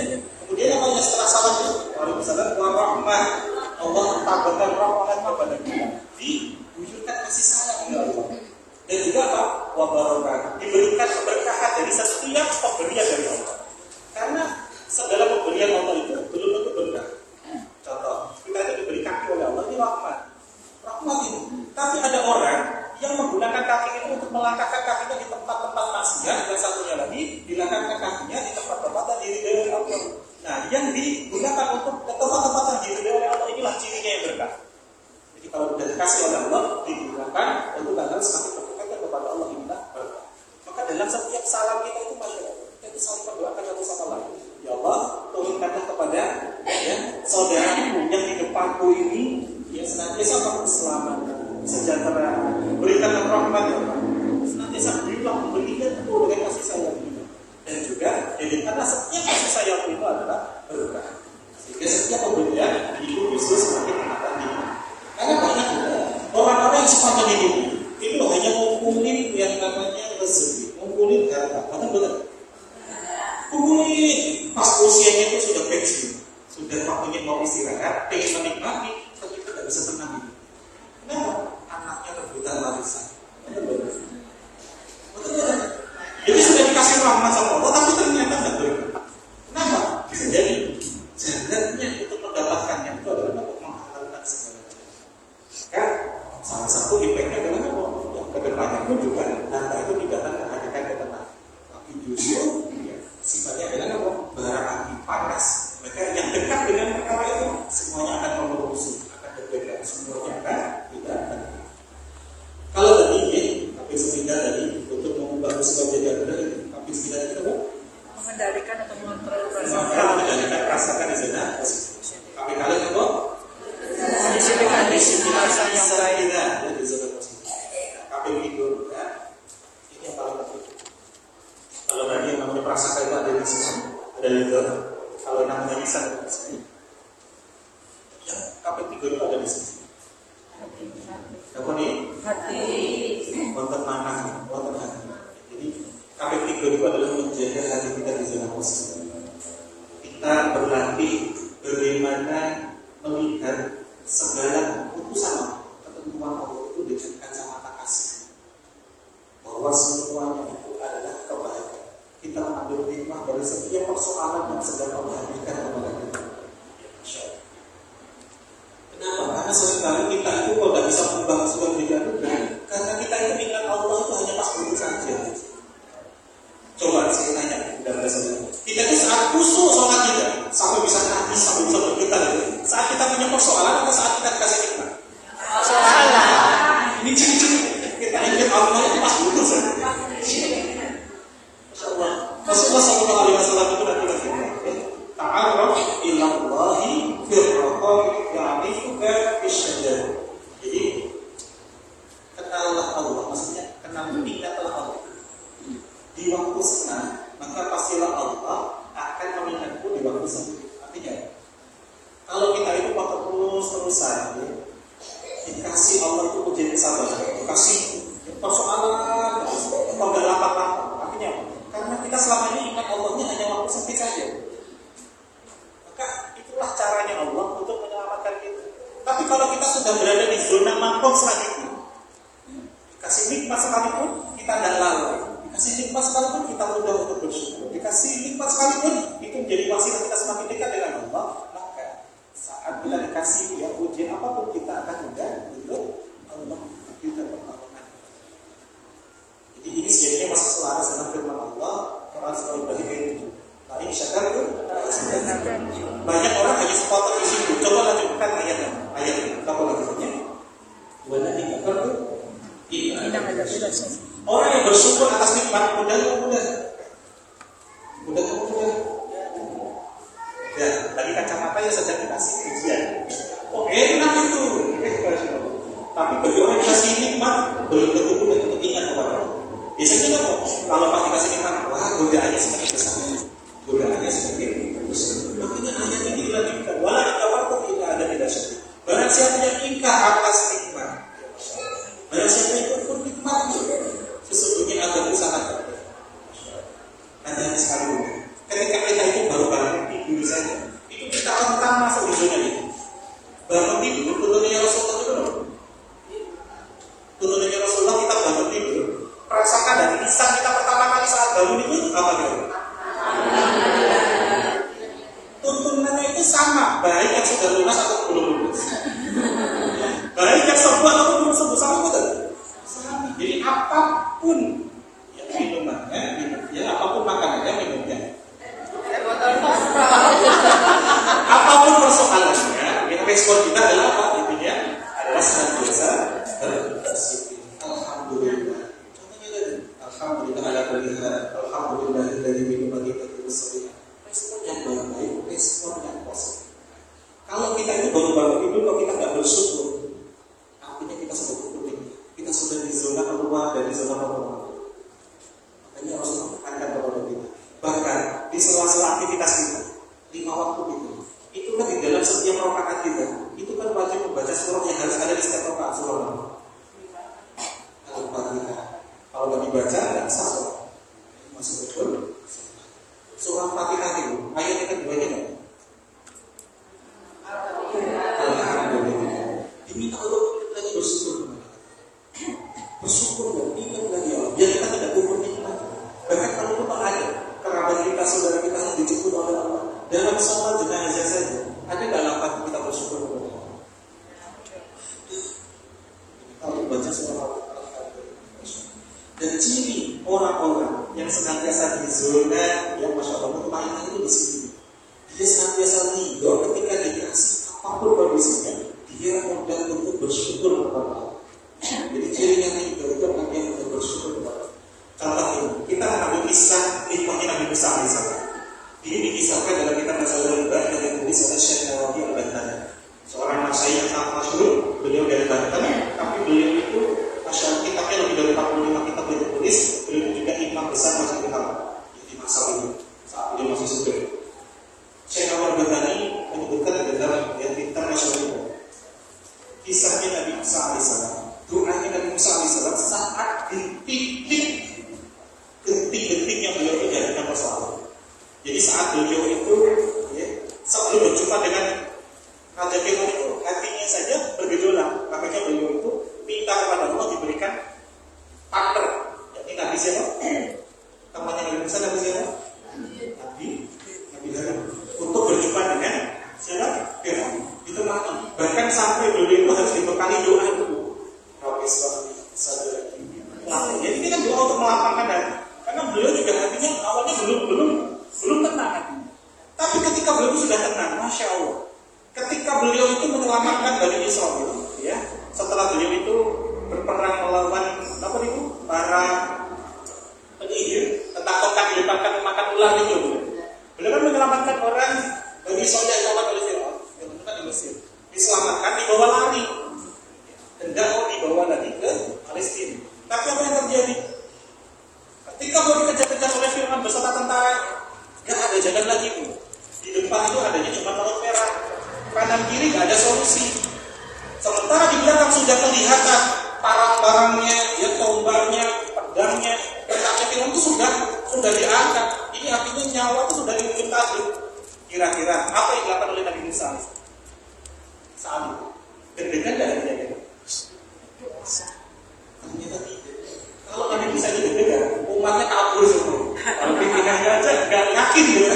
Kemudian namanya setelah salam itu Waalaikumsalam warahmah. Allah tabarkan rahmat kepada kita. Diwujudkan kasih sayang ya Allah. Dan juga apa? Wabarakatuh. Diberikan keberkahan dari setiap pemberian dari Allah. Karena segala pemberian Allah itu belum tentu berkah. Contoh, kita itu diberi kaki oleh Allah, ini rahmat. Rahmat itu. Tapi ada orang yang menggunakan kaki itu untuk melangkahkan kakinya di tempat-tempat maksiat, dan satunya lagi dilangkahkan kakinya di tempat-tempat yang diridhai oleh Allah. Nah, yang digunakan untuk tempat-tempat yang diridhai oleh Allah inilah cirinya yang berkah. Jadi kalau sudah dikasih oleh Allah, digunakan untuk hal-hal semakin berkaitan kepada Allah inilah berkah. Maka dalam setiap salam kita itu masyarakat kita itu saling mendoakan satu sama lain. Ya Allah, turunkanlah kepada saudaraku yang di depanku ini yang senantiasa keselamatan, sejahtera, berikan rahmat ya Allah. Senantiasa berilah memberikan itu dengan kasih sayang itu. Dan juga jadikanlah setiap kasih sayang itu adalah berkah. Sehingga setiap pemberian itu justru semakin akan dihidup. Karena banyak orang-orang yang sepanjang hidup itu hanya ngumpulin yang namanya rezeki, ngumpulin harta, betul. Ngumpulin pas usianya itu sudah pensiun, sudah waktunya mau istirahat, pengen menikmati, tapi tidak bisa tenang hidup. Kenapa? Anaknya rebutan warisan. Betul. Jadi sudah dikasih rahmat sama Allah, tapi ternyata tidak berkah. Kenapa? Bisa jadi jalannya untuk mendapatkannya itu adalah untuk menghalalkan segalanya. Kan? Salah satu impactnya adalah apa? Yang kedepannya pun juga harta itu tidak akan menghadirkan ketenangan, tapi justru sifatnya adalah apa? Bara api panas. Maka yang dekat dengan perkara itu semuanya akan memusuh, akan berbeda, semuanya akan tidak akan. Kalau tadi tapi sepindah tadi untuk mengubah musibah menjadi anugerah ini, tapi sepindah itu apa? Mengendalikan atau mengontrol Mengendalikan rasakan di sana. Tapi kalian apa? disiplin rasa yang baik. Jadi zona positif. Tapi itu ini yang paling penting. Kalau tadi yang namanya prasangka itu ada di sini, ada di zona. Kalau namanya lisan ada di sini. Ya, KP3 itu ada di sini. Apa nih? Hati. Wonten manah, wonten hati. Jadi KP3 itu adalah menjaga hati kita di zona positif. Kita berlatih bagaimana melihat segala keputusan ketentuan Allah itu dengan kacamata kasih. Bahwa semuanya itu adalah kebaikan. Kita mengambil hikmah dari setiap persoalan yang sedang Allah hadirkan kepada kita. Kenapa? Karena seringkali kita itu kalau tidak bisa mengubah musibah menjadi anugerah, karena kita itu ingat Allah itu hanya pas begitu saja. Coba saya tanya, kita itu saat khusyuk sholat kita sampai bisa nangis, sampai bisa bergetar itu. Saat kita punya persoalan atau saat kita dikasih hikmah? Persoalan. Ini ciri-ciri kita ingat Allah itu pas begitu saja. Insyaallah. Rasulullah sallallahu alaihi wasallam itu nanti ta'arraf ila Allahi fil raqab ya'rifuka bisyajah. Jadi kenallah Allah, maksudnya ingatlah Allah. Di waktu senang, maka pastilah Allah akan mengingatku di waktu sedih. Artinya, kalau kita itu waktu terus-terusan dikasih Allah itu ujian kesabaran, dikasih persoalan, pada lapang-lapang. Artinya, karena kita selama ini ingat Allahnya hanya waktu sempit saja. Maka itulah caranya Allah untuk menyelamatkan kita. Tapi kalau kita sudah berada di zona makom selanjutnya, dikasih nikmat sekalipun kita tidak lalai. Dikasih nikmat sekalipun kita mudah untuk bersyukur. Dikasih nikmat sekalipun itu menjadi wasilah kita semakin dekat dengan Allah. Maka saat kita dikasih ujian apapun kita akan mudah untuk Allah kita pertolongan. Jadi ini sejatinya masih selaras dengan firman Allah Quran surah Ibrahim itu. Nah ini syakar itu banyak orang hanya sepotong di situ. Coba lanjutkan ayatnya. Apa lanjutnya? Wala in kafartum orang yang bersyukur atas nikmat mudah. Ya, tadi kacamata yang sedang dikasih ujian. Oh enak itu. Tapi bagi orang yang dikasih nikmat belum tentu mudah untuk ingat kepada Allah. Biasanya apa? Kalau pas dikasih nikmat, wah godaannya semakin besar. Makanya ayat ini dilanjutkan. Wala in kafartum illa ada tidak syukur. Barang siapa yang ingkar atas nikmat, barang siapa yang kufur nikmat, sesungguhnya agamku sangat berbeda. bangun itu apa gitu? Tuntunannya itu sama, baik yang sudah lunas atau belum lunas. Baik yang sembuh atau belum sembuh, sama betul? Sama. Jadi apapun yang minumannya, ya apapun makanannya, minumnya. Apapun persoalannya, yang respon kita adalah apa? Intinya adalah senantiasa berdisiplin. Alhamdulillah. Contohnya tadi, alhamdulillah ala kulli hal. Alhamdulillah dari minum kita terus. Respon yang baik, respon yang positif. Kalau kita itu baru bangun tidur, kalau kita nggak bersyukur, artinya kita sudah kuning. Kita sudah di zona keluar dari zona normal. Makanya harus menekankan kepada kita. Bahkan di sela-sela aktivitas kita, 5 waktu itu kan di dalam setiap rakaat kita, itu kan wajib membaca surah yang harus ada di setiap rakaat surah. Kalau nggak dibaca, nggak sah surah. Masih betul. Surah Fatihah itu ayatnya kan dua kan? Alhamdulillah. Diminta untuk lagi bersyukur. Bersyukur dan ingat lagi Allah. Biar kita tidak gugur nikmat. Bahkan kalau pun ada kerabat kita, saudara kita yang dijemput oleh Allah dalam sholat jenazah saja, ada nggak lapan kita bersyukur kepada Allah? Kalau baca surah dan ciri orang-orang yang senantiasa di zona yang masya Allah kemahiran itu di sini. Dia senantiasa ridho ketika dikasih apapun kondisinya, dia mudah untuk bersyukur kepada Allah. Jadi cirinya itu akan yang untuk bersyukur kepada Allah. Contoh ini, kita mengambil kisah nikmatnya Nabi Musa alaihissalam. Ini dikisahkan dalam kitab Masalah Ibad yang ditulis oleh Syekh Nawawi Al-Bantan. Seorang masyayikh yang sangat masyhur, beliau dari Banten, tapi beliau itu kitabnya lebih dari 45 kitab beliau tulis. Beliau juga imam besar masjid Haram di masa itu saat beliau masih sugih. Syekh Nawawi Al-Bantan menyebutkan dalam kitab Masalah Ibad kisahnya Nabi Musa alaihissalam. Doanya Nabi Musa alaihissalam saat genting-genting yang beliau menjadikan persoalan. Jadi saat beliau itu sebelum berjumpa dengan Raja Fir'aun itu hatinya saja bergejolak. Makanya beliau itu minta kepada Allah diberikan partner. Yakni Nabi siapa? Temannya Nabi Musa, Nabi siapa? Nabi Harun. Untuk berjumpa dengan siapa? Fir'aun. Itu mati. Bahkan sampai beliau itu harus dibekali doa dulu. Rabbi sholli sadri. Jadi ini kan doa untuk melapangkan hati. Karena beliau juga hatinya awalnya belum tenang hatinya. Tapi ketika beliau sudah tenang, masya Allah. Ketika beliau itu menyelamatkan Bani Israil, ya, setelah beliau itu berperang melawan para penyihir, tentang tongkat dilemparkan memakan ular itu. Beliau kan menyelamatkan orang Bani Israil yang dibawa oleh Fir'aun, yang bukan di Mesir, diselamatkan, dibawa lari, hendak mau dibawa lagi ke Palestina. Tapi apa yang terjadi? Ketika mau dikejar-kejar oleh Fir'aun beserta tentara, gak ada jalan lagi pun. Di depan itu adanya cuma laut merah, kanan kiri gak ada solusi. Sementara di belakang sudah kelihatan barang-barangnya, ya tombaknya, pedangnya, pedangnya Fir'aun itu sudah diangkat. Ini artinya nyawa itu sudah diminta. Kira-kira apa yang dilakukan oleh Nabi Musa saat itu? Deg-degan gak ada dia? Ternyata tidak. Kalau Nabi Musa itu deg-degan, umatnya kabur semua. Kalau pimpinannya aja gak yakin gitu.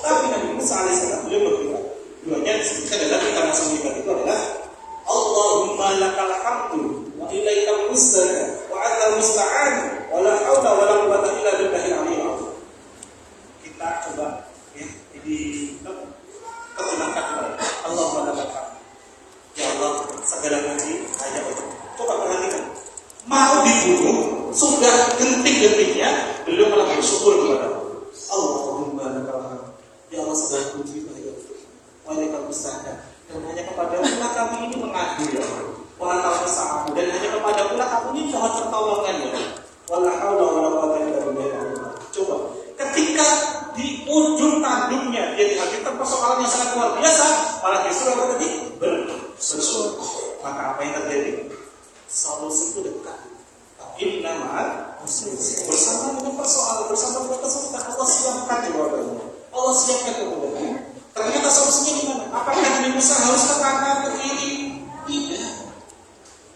Tapi Nabi Musa alaihissalam beliau berdoa. Doanya disebutkan dalam kitab Masalah Ibad itu adalah Allahumma lakal hamdu wa ilaikal musta'an wa antal musta'an wa la haula wa la quwwata illa billahil aliyyil azim. Kita coba ya terjemahkan kembali. Allahumma lakal hamdu. Ya Allah, segala puji hanya untuk. Coba perhatikan. Mau dibunuh sudah genting-gentingnya beliau malah bersyukur kepada Allah. Allahumma lakal hamdu. Ya Allah, segala puji hanya untuk. Waalaikumsalam musta'an. Dan hanya kepada pula kami ini mengadu ya Allah. Waalaikumsalam. Dan hanya kepada pula kami ini mohon pertolongan ya Allah. Wala haula wala quwwata illa billah. Coba ketika di ujung tanduknya dia dihadirkan persoalan yang sangat luar biasa, malah justru apa tadi? Bersyukur. Maka apa yang terjadi? Solusi itu dekat. Tapi nama bersama dengan persoalan, bersama dengan kesulitan, Allah siapkan jawabannya. Allah siapkan kemudahan. Ternyata solusinya di mana? Apakah Nabi Musa harus ke kanan, ke kiri? Tidak.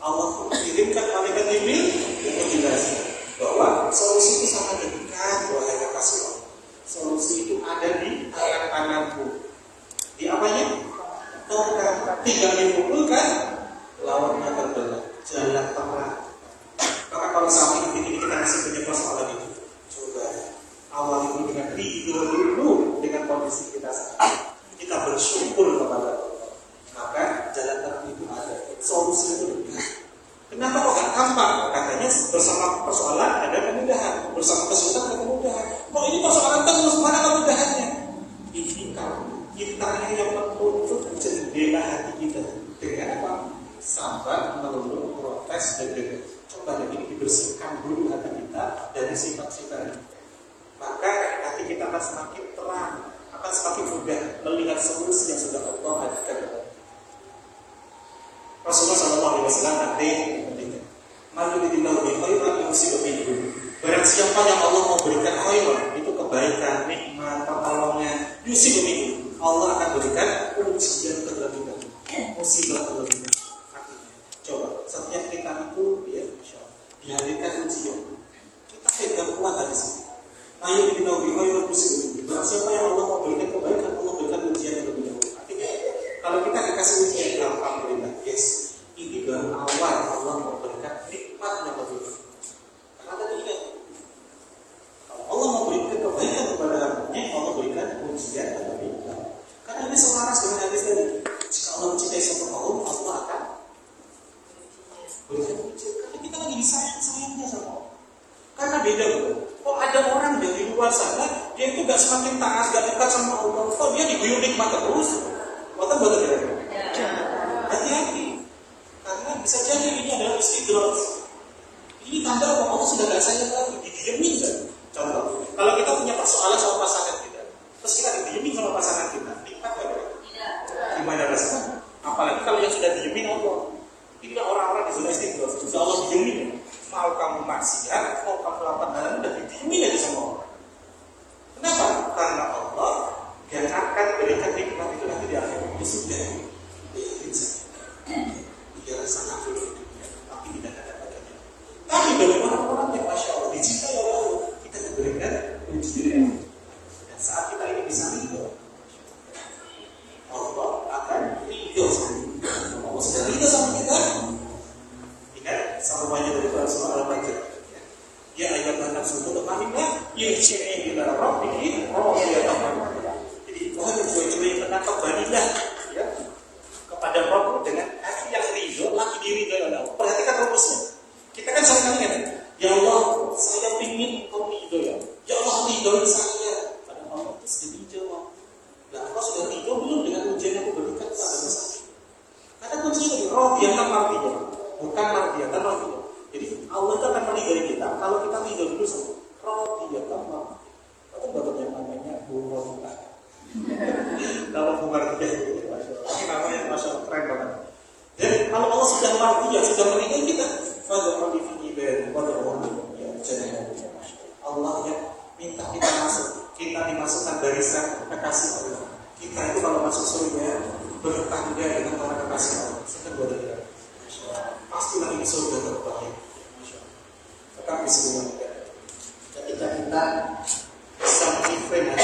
Allah mengirimkan malaikat Jibril untuk menjelaskan bahwa solusi itu sangat dekat tinggal dipukulkan, lawannya terbelah, jalan terang. Maka kalau saat ini kita masih punya persoalan itu, coba awal itu dengan ridho dulu dengan kondisi kita saat ini. Kita bersyukur kepada Allah. Maka jalan terang itu ada, solusi itu ada. Kenapa kok gak gampang? Katanya bersama persoalan ada kemudahan, bersama kesulitan ada kemudahan. Kok ini persoalan terus, mana kemudahannya? Ini kalau kita yang menutup jendela hati kita dengan apa? Sabar, mengeluh, protes, dan dengar. Coba ini dibersihkan dulu hati kita dari sifat-sifat ini. Maka hati kita akan semakin terang, akan semakin mudah melihat solusi yang sudah Allah hadirkan. Rasulullah SAW nanti ketika Maluridillahu bi khairan yusibu minhu. Barang siapa yang Allah mau berikan khairan, itu kebaikan, nikmat, pertolongan, yusibu minhu, Allah akan berikan ujian terlebih dahulu, musibah terlebih dahulu. Coba setiap kita itu ya dihadirkan ujian, kita pegang kuat dari sini. Maluridillahu bi khairan yusibu minhu. Barang siapa yang Allah mau berikan kebaikan, Allah berikan ujian terlebih dahulu. Artinya kalau kita dikasih ujian, alhamdulillah, yes, ini baru awal Allah mau berikan nikmat yang lebih. Karena tadi ingat, kalau Allah mau berikan kebaikan kepada hambanya, Allah berikan ujian yang lebih. Karena ini selaras dengan hadis tadi. Jika Allah mencintai satu kaum, Allah akan berikan ujian. Karena kita lagi disayang-sayangnya sama Allah. Karena beda betul. Kok ada orang dari luar sana, dia itu gak semakin taat, gak dekat sama Allah. Kok dia diguyur nikmat terus? Betul kira-kira. Hati-hati, karena bisa jadi ini adalah istidraj. Ini tanda bahwa Allah sudah gak sayang lagi, didiemin kan? Contoh, kalau kita punya persoalan sama pasangan kita, terus kita didiemin sama pasangan kita, nikmat gak? Gimana rasanya? Apalagi kalau yang sudah didiemin Allah. Ini orang-orang di zona istidraj, sudah Allah didiemin. Mau kamu maksiat, mau kamu lakukan hal udah didiemin aja sama Allah. Kenapa? Karena Allah yang akan berikan nikmat itu nanti di akhir. Ya sudah, dia sangat dulu, tapi tidak ada bagiannya. Tapi bagaimana orang yang masya Allah dicintai oleh Allah, kita diberikan ujian. Dan saat kita ini bisa ridho, Allah akan ridho sama kita. Allah sudah ridho sama kita. Ingat, samanya dari Rasulullah Al-Fajr. Ya ayat-ayat subuh temannya, yirji'i ila rabbiki, radiyallahu. Jadi Tuhan mencoba tentang kembalilah ya kepada Rabb dengan hati yang ridho, lagi diridhoi oleh Allah. Perhatikan rumusnya. Kita kan sering ingat, ya Allah, saya ingin Engkau ridho ya. Ya Allah, ridhoi saya. Pada Allah itu sudah dijawab. Dan Allah sudah ridho belum dengan ujian yang aku berikan kepada saya. Karena kuncinya di radiyatan mardiyah, bukan mardiyatan radiyah. Jadi Allah itu akan meridhoi kita kalau kita ridho dulu sama radiyatan mardiyah. Itu bapak yang namanya bunga. Kalau bunga dia itu, ini namanya masya Allah keren banget. Dan kalau Allah sudah mardiyah, sudah meridhoi kita, fadhul fi ibadi wa rahmatuhu ya jannah. Allah yang minta kita masuk, kita dimasukkan barisan kekasih Allah. Kita itu kalau masuk surga bertangga dengan para kekasih Allah. Sekedar dia, pastilah ini surga terbaik. Tetapi sebelumnya, ketika kita bisa menginframe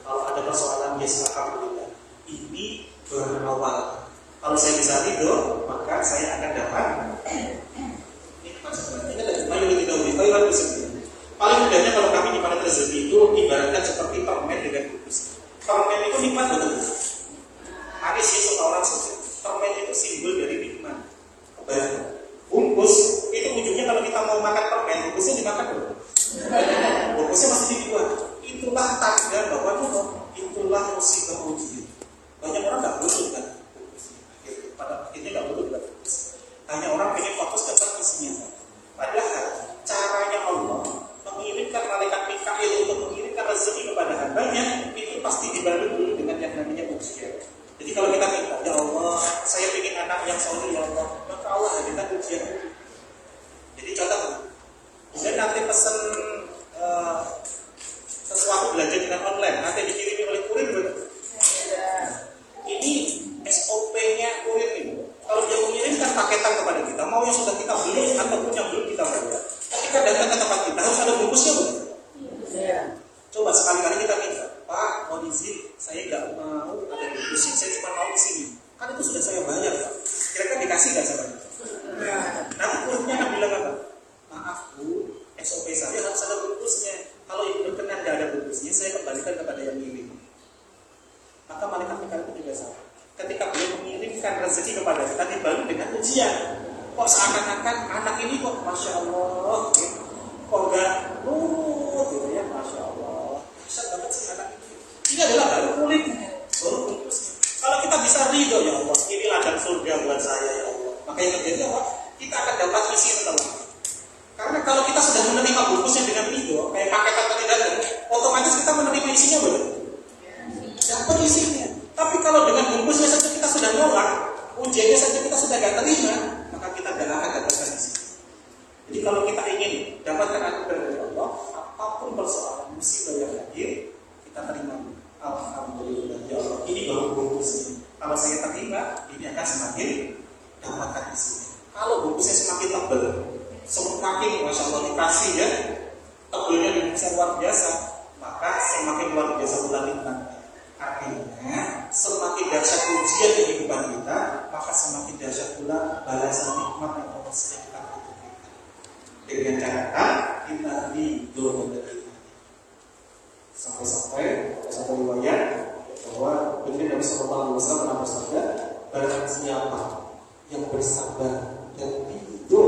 kalau ada persoalan biasa, alhamdulillah. Ini berawal. Kalau saya bisa ridho, maka saya akan dapat nikmat sebenarnya. Ini adalah mayoritas dari khairan rezeki. Paling mudahnya kalau kami di mana rezeki itu ibaratkan seperti permen dengan bungkus. Permen itu nikmat betul. Manis sih semua orang suka. Permen itu simbol dari nikmat. Kebaikan. Bungkus itu ujungnya kalau kita mau makan permen, bungkusnya dimakan dulu. Bungkusnya masih dibuat. Itulah tanda bahwa itulah musibah ujian. Banyak orang nggak butuh kan bungkusnya. Pada akhirnya nggak butuh kan bungkus. Hanya orang ingin fokus ke isinya. Padahal caranya Allah mengirimkan malaikat Mikail untuk mengirimkan rezeki kepada hambanya itu pasti dibantu dulu dengan yang namanya ujian. Jadi kalau kita minta, ya Allah, saya ingin anak yang soleh ya Allah, maka Allah hadirkan ujian. Jadi contoh, kemudian nanti pesen sesuatu belanja dengan online, nanti dikirimi oleh kurir betul. Ini SOP-nya kurir ini. Kalau dia mengirimkan paketan kepada kita, mau yang sudah kita beli ataupun yang belum kita bayar, ketika datang ke tempat kita harus ada bungkusnya betul. Coba sekali-kali kita minta, Pak, mau izin, saya nggak mau ada bungkusnya, saya cuma mau di sini. Kan itu itu sudah saya bayar Pak. Kira-kira dikasih nggak sama dia? Nanti kulitnya akan bilang apa? Maaf Bu, SOP saya harus ada bungkusnya. Kalau ibu berkenan nggak ada bungkusnya, saya kembalikan kepada yang ngirim. Maka malaikat Mikail itu juga sama. Ketika beliau mengirimkan rezeki kepada kita, dibalut dengan ujian. Kok seakan-akan anak ini kok Masya Allah, gitu. Kok enggak nurut gitu ya, Masya Allah. Bisa banget sih anak ini. Ini adalah baru kulitnya, baru bungkusnya. Kalau kita bisa ridho ya Allah, ini ladang surga buat saya ya Allah. Maka yang terjadi apa? Kita akan dapat isi setelah. Karena kalau kita sudah menerima bungkusnya dengan ridho, kayak paketan tadi datang, otomatis kita menerima isinya betul. Dapat isinya. Tapi kalau dengan bungkusnya saja kita sudah nolak, ujiannya saja kita sudah gak terima, maka kita tidak akan dapatkan isi. Jadi kalau kita ingin dapatkan anugerah dari Allah, apapun persoalan musibah yang hadir, kita terima. Alhamdulillah ya Allah, ini baru bungkusnya. Kalau saya terima, ini akan semakin dapatkan isinya. Kalau bungkusnya semakin tebal, semakin Masya Allah dikasih ya, tebelnya bisa luar biasa, maka semakin luar biasa pula nikmatnya. Artinya semakin dahsyat ujian di kehidupan kita, maka semakin dahsyat pula balasan nikmat yang Allah sediakan untuk kita. Dengan catatan kita ridho menerima. Sampai satu riwayat bahwa Nabi Sallallahu Alaihi Wasallam pernah bersabda, barang siapa yang bersabar dan ridho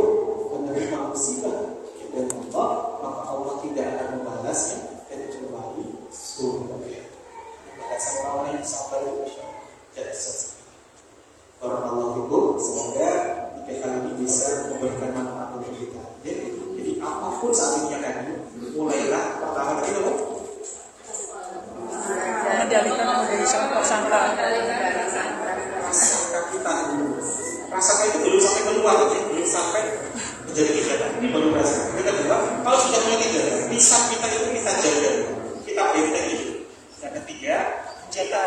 menerima musibah dari Allah, maka Allah tidak akan membalasnya kecuali surga. Balasan orang yang sabar itu jadi sesuatu. Barakallahu fikum, semoga kali ini bisa memberikan manfaat untuk kita. Jadi apapun saat ini yang ada, mulailah pertama kali dulu. Mengendalikan menjadi prasangka. Prasangka kita dulu. Prasangka itu belum sampai keluar, belum sampai menjadi kejadian. Ini baru prasangka. Kita kedua, kalau sudah mulai kejadian, bisa kita itu kita jaga, kita berikan itu. Yang ketiga, jaga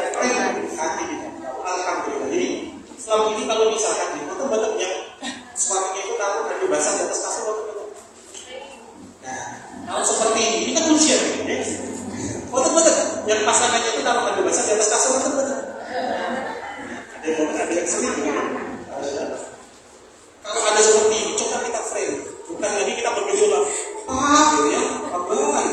hati kita. Alhamdulillah. Jadi selama ini kalau misalkan di betul-betul yang suaminya itu taruh dari basah di atas kasur, nah, kalau seperti ini kan ujian ya. Betul-betul yang pasangannya itu taruh dari basah di atas kasur, betul-betul. Ada yang sering gitu. Kalau ada seperti ini, coba kita frame. Bukan lagi kita bergejolak, gitu ya, bukan.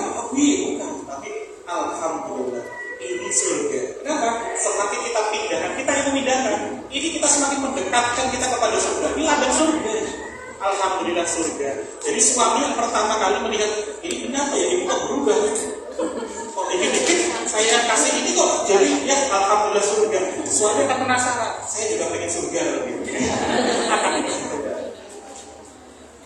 Tapi alhamdulillah. Ini surga. Kenapa? Semakin kita pindahkan, kita yang memindahkan. Ini kita semakin mendekatkan kita kepada surga. Ini ladang surga. Alhamdulillah surga. Jadi suami yang pertama kali melihat ini kenapa ya ini kok berubah? Kok dikit-dikit saya kasih ini kok jadi ya alhamdulillah surga. Suami akan penasaran. Saya juga pengen surga.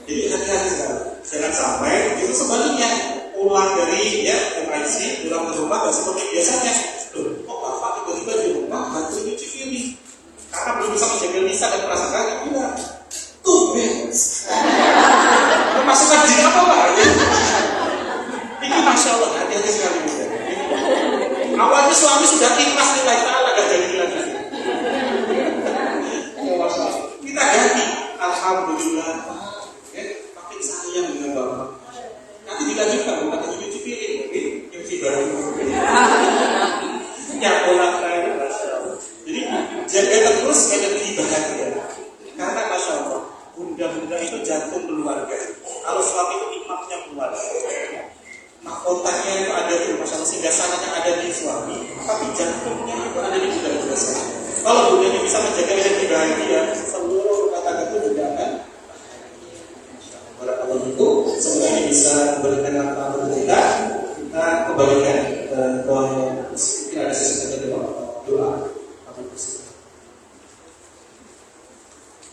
Jadi hati-hati sekali. Jangan sampai itu sebaliknya. Pulang dari MIC, pulang ke rumah dan seperti biasanya, kok bapak tiba-tiba di rumah bantu nyuci piring karena belum bisa menjaga lisan dan perasaan gila tuh bens kemasukan jin apa pak? Ini Masya Allah hati-hati sekali. Awalnya suami sudah ikhlas nilai ta'ala gak jadi lagi. Kita ganti alhamdulillah makin sayang dengan bapak. Nanti dilanjutkan, bukan nyuci piring, nyuci baju. Ya pola lain, jadi jaga terus energi bahagia. Karena Masya Allah, bunda-bunda itu jantung keluarga. Kalau suami itu imamnya keluarga. Mahkotanya itu ada di Masya Allah, sehingga sananya ada di suami, tapi jantungnya itu ada di bunda-bunda saya. Kalau bundanya bisa menjaga energi bahagia, seluruh kata-kata itu juga akan. Kalau itu semoga ini bisa memberikan manfaat untuk kita. Kita kembalikan ke tidak ada sesuatu doa.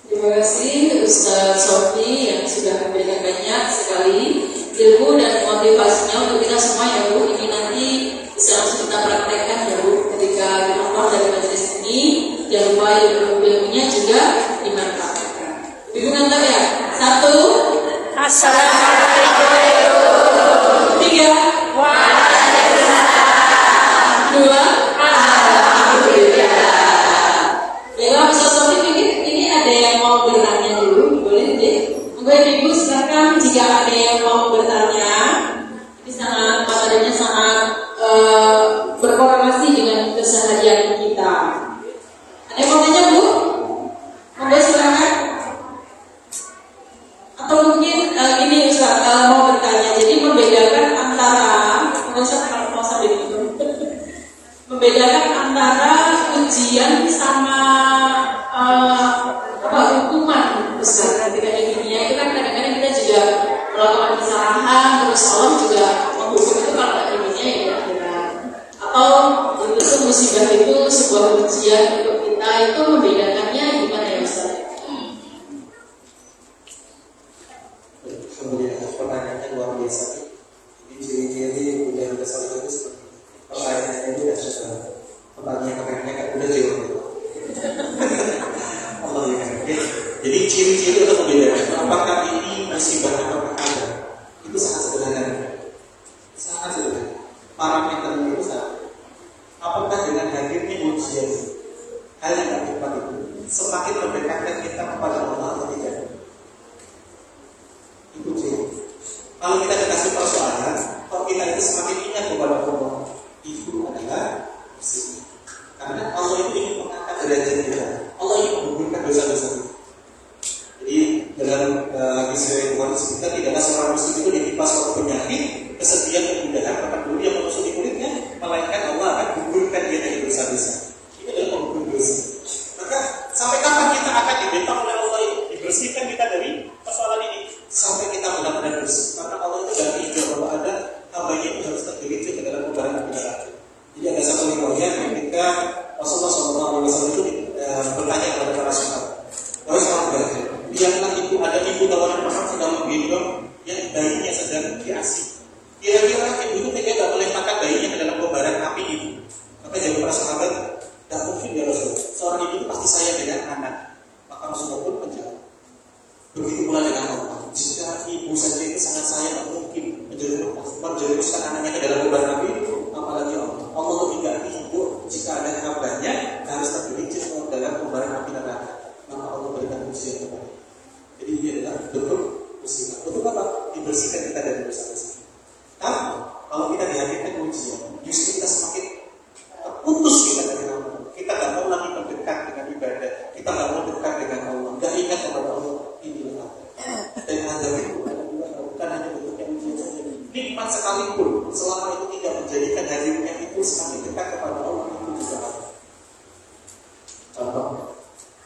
Terima kasih Ustaz Sofi yang sudah memberikan banyak sekali ilmu dan motivasinya untuk kita semua ya Bu. Ini nanti bisa langsung kita praktekkan ya Bu. Ketika keluar dari majelis ini, jangan lupa ilmunya juga dimanfaatkan. Bingung tak ya? 1. Assalamualaikum. 3. Waalaikumsalam. 2. Alhamdulillah. Ya, Ustaz Sofi ini ada yang mau bertanya dulu, boleh deh. Monggo Ibu silakan jika ada yang mau bertanya. Ini sangat materinya sangat berkorelasi dengan keseharian kita. Ada yang mau tanya Bu? bedakan antara ujian sama hukuman besar ketika di dunia itu kan kadang-kadang kita juga melakukan kesalahan, terus Allah juga menghukum itu kalau nggak di dunia ya di akhirat. Atau itu musibah itu sebuah ujian untuk kita, itu membedakannya gimana ya Ustaz? Kemudian pertanyaannya luar biasa. Jadi ciri-ciri ujian besar itu seperti pertanyaannya itu sudah pertanyaan kayaknya kan udah jauh gitu. Allah ya. Jadi ciri-ciri untuk membedakan apakah ini musibah atau ada itu sangat sederhana. Sangat sederhana. Parameternya itu sama. Apakah dengan hadirnya ujian hal yang akibat itu semakin mendekatkan kita kepada Allah atau tidak? Itu ciri. Kalau kita dikasih persoalan, kalau kita itu semakin ingat kepada Allah, itu adalah musibah. Karena Allah itu ingin mengangkat derajat kita. Allah ingin menggugurkan dosa-dosa kita. Jadi dalam kisah Tuhan disebutkan tidaklah seorang muslim itu ditimpa suatu penyakit, kesedihan, kemudahan, bahkan dulu yang menusuk di kulitnya, melainkan Allah akan gugurkan dia dari dosa-dosa. Itu adalah penggugur dosa. Maka sampai kapan kita akan dibentang oleh Allah itu dibersihkan kita dari persoalan ini? Sampai kita benar-benar bersih. Karena Allah itu dari hijau bahwa ada hambanya itu harus tergelincir ke dalam kobaran api neraka. Jadi ada satu riwayat ketika Rasulullah SAW itu bertanya kepada para sahabat, wahai sahabat, lihatlah ibu, ada ibu tawanan perang sedang menggendong yang bayinya sedang diasih. Kira-kira ibu itu tidak boleh angkat bayinya ke dalam kobaran api itu. Maka jawab para sahabat, tidak mungkin ya Rasul. Seorang ibu itu pasti sayang dengan anak. Maka Rasulullah pun menjawab, begitu pula dengan Allah. Jika ibu saja itu sangat sayang, mungkin menjerumuskan anaknya ke dalam kobaran api itu, apalagi Allah. Allah lebih gak ibu jika ada hambanya harus tergelincir ke dalam kobaran api neraka. Maka Allah berikan ujian kepada. Jadi ini adalah bentuk musibah. Untuk apa? Dibersihkan kita dari dosa-dosa. Tapi kalau kita dihadirkan ujian, justru kita semakin terputus kita dari Allah. Kita tak mau lagi mendekat dengan ibadah. Kita tak mau dekat dengan Allah. Gak ingat kepada Allah. Inilah dan azab itu bukan hanya bentuknya ujian saja. Nikmat sekalipun selama itu tidak menjadikan hadirnya itu semakin dekat kepada Allah, itu juga ada. Contoh,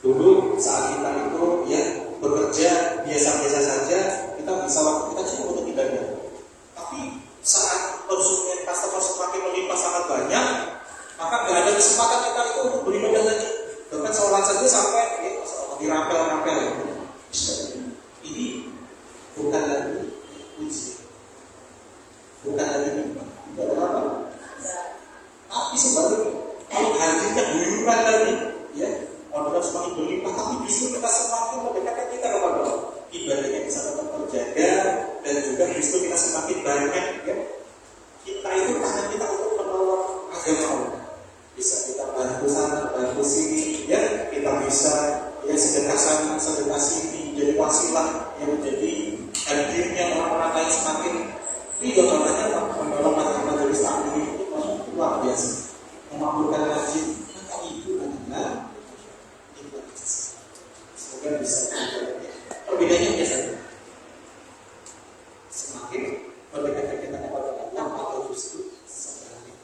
dulu saat kita itu ya bekerja biasa-biasa saja, kita bisa waktu kita cukup untuk ibadah. Tapi saat konsumen customer semakin melimpah sangat banyak, maka tidak ada kesempatan kita itu untuk beribadah lagi. Bahkan sholat saja sampai ya, dirapel-rapel. Ini bukan lagi ujian, bukan lagi nikmat, itu adalah apa? Tapi sebaliknya, kalau hadirnya guyuran lagi, ya, orderan semakin berlimpah, tapi justru kita semakin mendekatkan kita kepada Allah. Ibadahnya bisa tetap terjaga dan juga justru kita semakin banyak, ya. Kita itu tangan kita untuk menolong agama Allah. Bisa kita bantu sana, bantu sini, ya. Kita bisa ya sedekah sana, sedekah sini, jadi wasilah yang menjadi hadirnya orang-orang lain semakin ridho namanya menolong majelis taklim itu luar biasa, memakmurkan masjid. Maka itu adalah nikmat. Semoga bisa perbedaannya biasa. Semakin mendekatkan kita kepada Allah atau justru sebaliknya.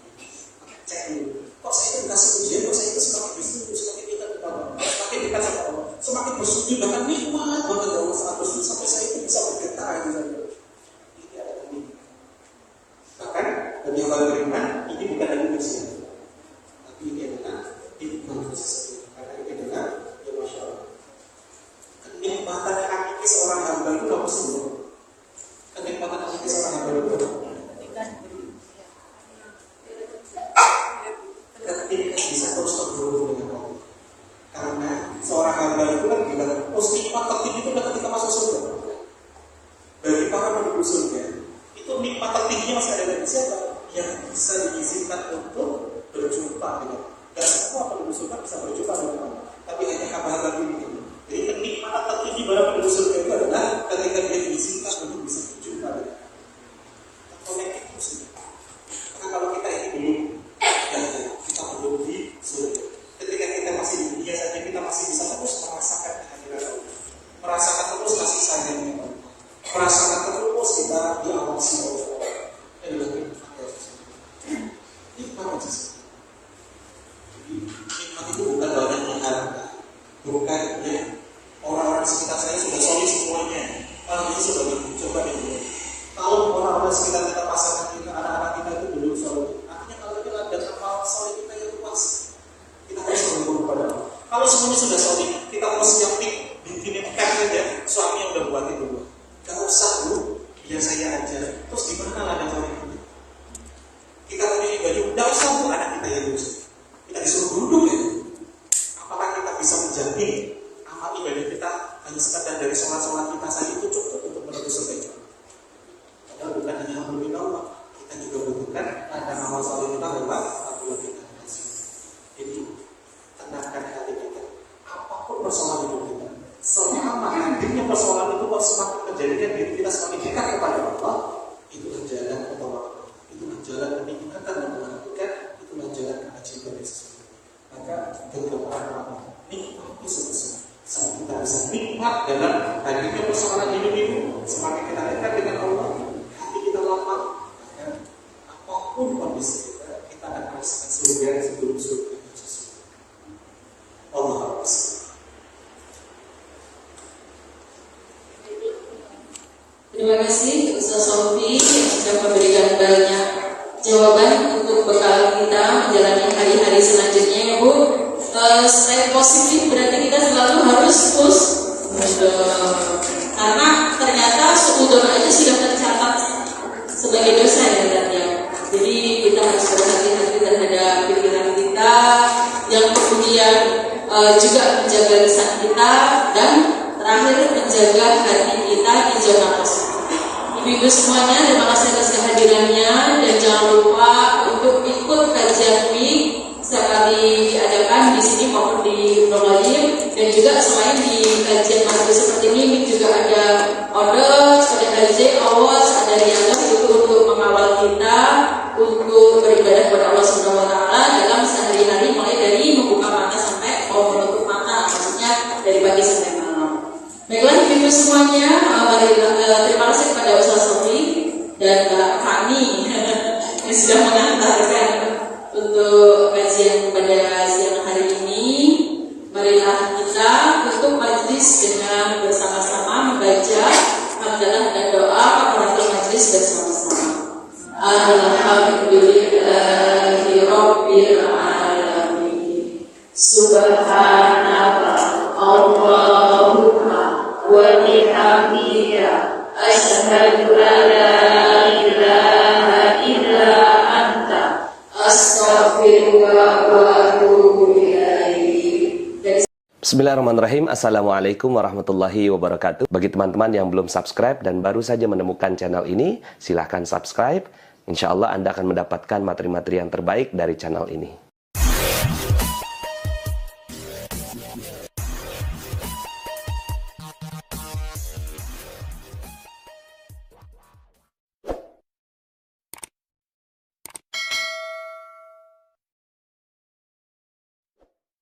Cek dulu. Kok saya itu dikasih ujian, kok saya itu semakin dekat kepada Allah, semakin dekat sama Allah, semakin bersujud, bahkan nikmat banget Allah saat bersujud sampai saya itu bisa bergetar itu saja. Ini adalah nikmat. Bahkan bagi orang beriman ini bukan lagi ujian, tapi ini adalah nikmat sesuatu. Karena ini adalah ya masya Allah. Kenikmatan hakiki seorang hamba itu apa sih? Kenikmatan hakiki seorang hamba itu ketika bisa terus terhubung dengan Allah. Karena seorang hamba itu kan bilang, nikmat tertinggi itu adalah ketika masuk surga. Bagi para penduduk surga, itu nikmat tertingginya masih ada dari siapa? Yang bisa diizinkan untuk berjumpa dengan. Dan semua penduduk surga bisa berjumpa dengan Allah. Tapi hanya hamba-hamba ini. Jadi kenikmatan tertinggi para penduduk surga itu adalah ketika dia diizinkan untuk bisa berjumpa dengan. Konektif muslim. Karena kalau kita ini belum kita belum di surga. Ketika kita masih di dunia saja, kita masih bisa terus merasakan kehadiran Allah, merasakan terus kasih sayangnya Allah, merasakan terus kita diawasi oleh Allah. Ini nikmat saja. Dan amal saleh kita lewat tabungan kita. Jadi tenangkan hati kita. Apapun persoalan hidup kita, selama hadirnya persoalan itu kok semakin menjadikan diri kita semakin dekat kepada Allah, itu jalan otomatis, itu jalan peningkatan dan menentukan, itu jalan kewajiban yang sesungguhnya. Maka berdoa nikmati sebesar saat kita bisa nikmat dalam hadirnya persoalan hidup itu, semakin kita dekat dengan Allah, hati kita lapang, maka apapun kondisi kita akan merasakan surga sebelum surga itu sesungguhnya. Allah harus. Terima kasih Ustaz Sofi yang sudah memberikan banyak jawaban untuk bekal kita menjalani hari-hari selanjutnya ya Bu. Stay positif berarti kita selalu harus push karena ternyata suudon aja sudah tercatat sebagai dosa ya ternyata. Jadi kita harus berhati-hati terhadap pikiran kita yang kemudian juga menjaga lisan kita dan terakhir menjaga hati kita di zona positif. Ibu-ibu semuanya, terima kasih atas kehadirannya dan jangan lupa untuk ikut kajian MIK setiap kali diadakan di sini maupun di Promolim, dan juga selain di kajian majelis seperti ini MIK juga ada Odos, ada KJ, Awas, ada Riana itu untuk mengawal kita untuk beribadah kepada Allah Subhanahu wa taala dalam sehari-hari mulai dari membuka mata sampai mau menutup mata, maksudnya dari pagi sampai malam. Baiklah ibu semuanya, terima kasih kepada Ustaz Sofi dan Mbak Fani yang sudah mengantarkan untuk kajian pada siang hari ini. Marilah kita untuk majlis dengan bersama-sama membaca hamdalah dan doa kafaratul majlis bersama-sama. Alhamdulillahi Rabbil Alamin. Subhanallah Allahumma wa bihamdika asyhadu an la ilaha illa anta astaghfiruka wa atubu ilaik. Bismillahirrahmanirrahim. Assalamualaikum warahmatullahi wabarakatuh. Bagi teman-teman yang belum subscribe dan baru saja menemukan channel ini, silahkan subscribe. Insya Allah Anda akan mendapatkan materi-materi yang terbaik dari channel ini.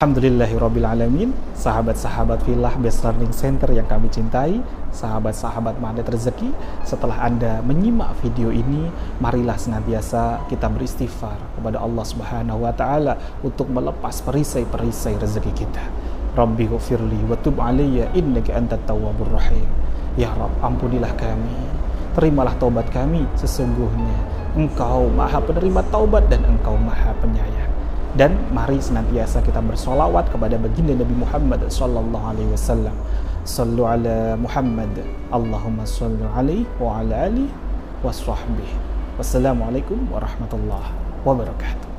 Alhamdulillahirrabbilalamin. Sahabat-sahabat Filah Best Learning Center yang kami cintai, sahabat-sahabat Magnet Rezeki, setelah Anda menyimak video ini, marilah senantiasa kita beristighfar kepada Allah Subhanahu wa taala untuk melepas perisai-perisai rezeki kita. Rabbi ghfirli wa tub alayya innaka antat tawwabur rahim. Ya Rabb, ampunilah kami, terimalah taubat kami, sesungguhnya Engkau Maha Penerima taubat dan Engkau Maha Penyayang. Dan mari senantiasa kita bersolawat kepada baginda Nabi Muhammad sallallahu alaihi wasallam. Sallu ala Muhammad. Allahumma salli alaihi wa ala alihi wa sahbihi. Wassalamualaikum warahmatullahi wabarakatuh.